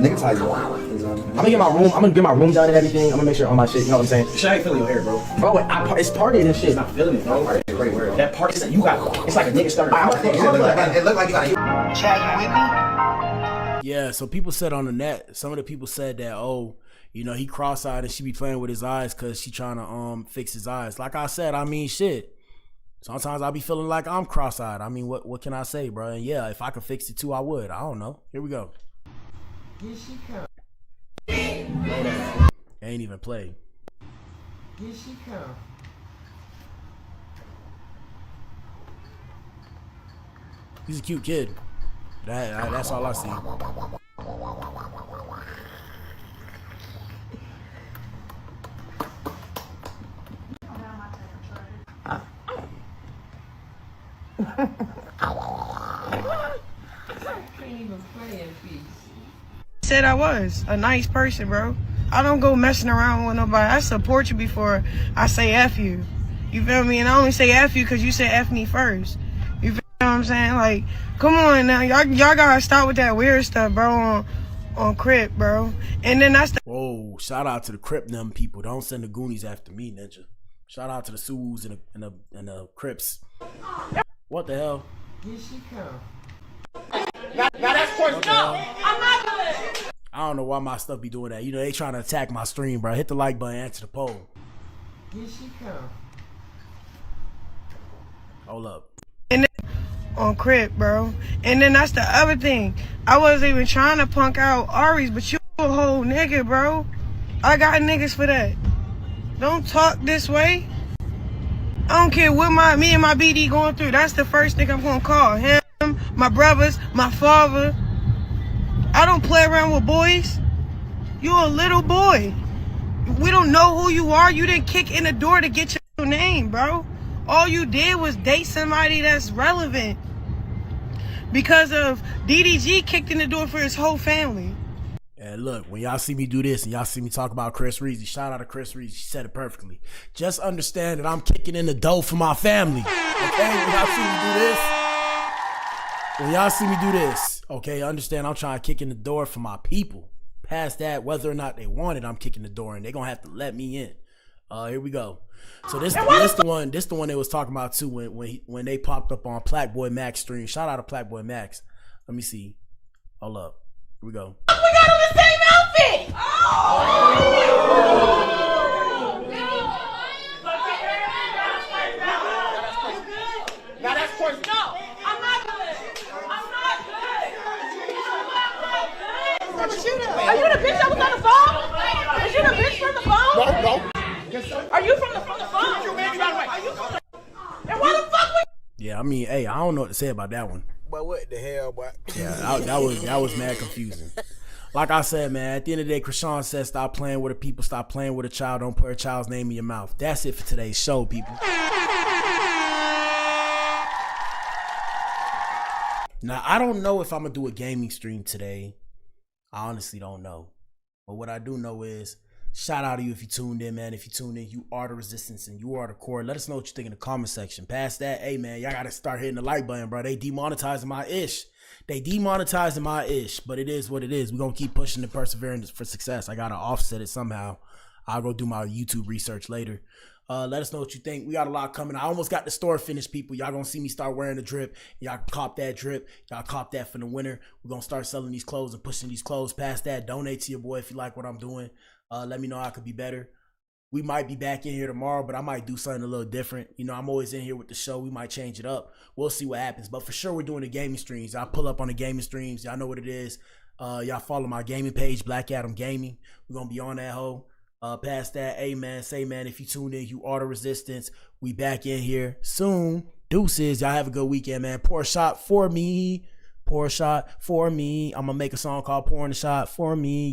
W: gonna get my room done and everything. I'm gonna make sure all my shit, you know what I'm saying? Shit, I ain't feeling your hair, bro. Bro, it's party and shit. I'm not feeling it, bro. That part is that you got, it's like a nigga starter.
V: It look like you got a...
W: Chad, you with me?
D: Yeah, so people said on the net, some of the people said that, oh, you know, he cross-eyed and she be playing with his eyes because she trying to fix his eyes. Like I said, I mean, shit. Sometimes I be feeling like I'm cross-eyed. I mean, what can I say, bro? And yeah, if I could fix it too, I would. I don't know. Here we go.
W: Here she come.
D: Ain't even play.
W: Here she come.
D: He's a cute kid. That's all I see.
B: Said I was a nice person, bro. I don't go messing around with nobody. I support you before I say F you. You feel me? And I only say F you because you said F me first. You feel what I'm saying? Like, come on now. Y'all gotta stop with that weird stuff, bro, on Crip, bro. And then that's the...
D: Whoa, shout out to the Crip them people. Don't send the Goonies after me, ninja. Shout out to the Sues and the Crips. What the hell?
W: Here she come. Now that's course. No, I'm not doing it.
D: I don't know why my stuff be doing that. You know, they trying to attack my stream, bro. Hit the like button, answer the poll.
W: Here she come.
D: Hold up.
B: And then, on Crip, bro. And then that's the other thing. I wasn't even trying to punk out Aries, but you a whole nigga, bro. I got niggas for that. Don't talk this way. I don't care what me and my BD going through. That's the first thing I'm gonna call. Him, my brothers, my father. I don't play around with boys. You're a little boy. We don't know who you are. You didn't kick in the door to get your name, bro. All you did was date somebody that's relevant. Because of DDG kicked in the door for his whole family.
D: And look, when y'all see me do this and y'all see me talk about Chris Reezy, shout out to Chris Reezy. She said it perfectly. Just understand that I'm kicking in the dough for my family. Okay? When y'all see me do this, Okay, understand I'm trying to kick in the door for my people. Past that, whether or not they want it, I'm kicking the door and they're gonna have to let me in. Here we go. So this the one they was talking about too when they popped up on Plackboy Max stream. Shout out to Plackboy Max. Let me see. Hold up. Here we go.
S: We got on the same outfit!
L: Now that's crazy.
S: No, I'm not good. I'm not good. Are you the bitch that was on the phone? Is you the bitch from the phone?
L: No.
S: Are you from the phone? Are you from the... And why the fuck we...
D: Yeah, I mean, hey, I don't know what to say about that one.
G: But what the hell, boy?
D: Yeah, that was mad confusing. Like I said, man, at the end of the day, Chrisean said, stop playing with the people, stop playing with a child, don't put a child's name in your mouth. That's it for today's show, people. Now, I don't know if I'm going to do a gaming stream today. I honestly don't know. But what I do know is, shout out to you if you tuned in, man. If you tuned in, you are the resistance and you are the core. Let us know what you think in the comment section. Past that, hey, man, y'all got to start hitting the like button, bro. They demonetizing my ish. But it is what it is. We're going to keep pushing the perseverance for success. I got to offset it somehow. I'll go do my YouTube research later. Let us know what you think. We got a lot coming. I almost got the store finished, people. Y'all gonna see me start wearing the drip. Y'all cop that drip. Y'all cop that for the winter. We're gonna start selling these clothes and pushing these clothes. Past that, donate to your boy if you like what I'm doing. Let me know how I could be better. We might be back in here tomorrow, but I might do something a little different. You know, I'm always in here with the show. We might change it up. We'll see what happens. But for sure, we're doing the gaming streams. Y'all pull up on the gaming streams. Y'all know what it is. Y'all follow my gaming page, Black Adam Gaming. We're gonna be on that hoe. Past that, hey man, say man, if you tuned in, you are the resistance. We back in here soon. Deuces. Y'all have a good weekend, man. Pour a shot for me. Pour a shot for me. I'm gonna make a song called Pouring a Shot for Me.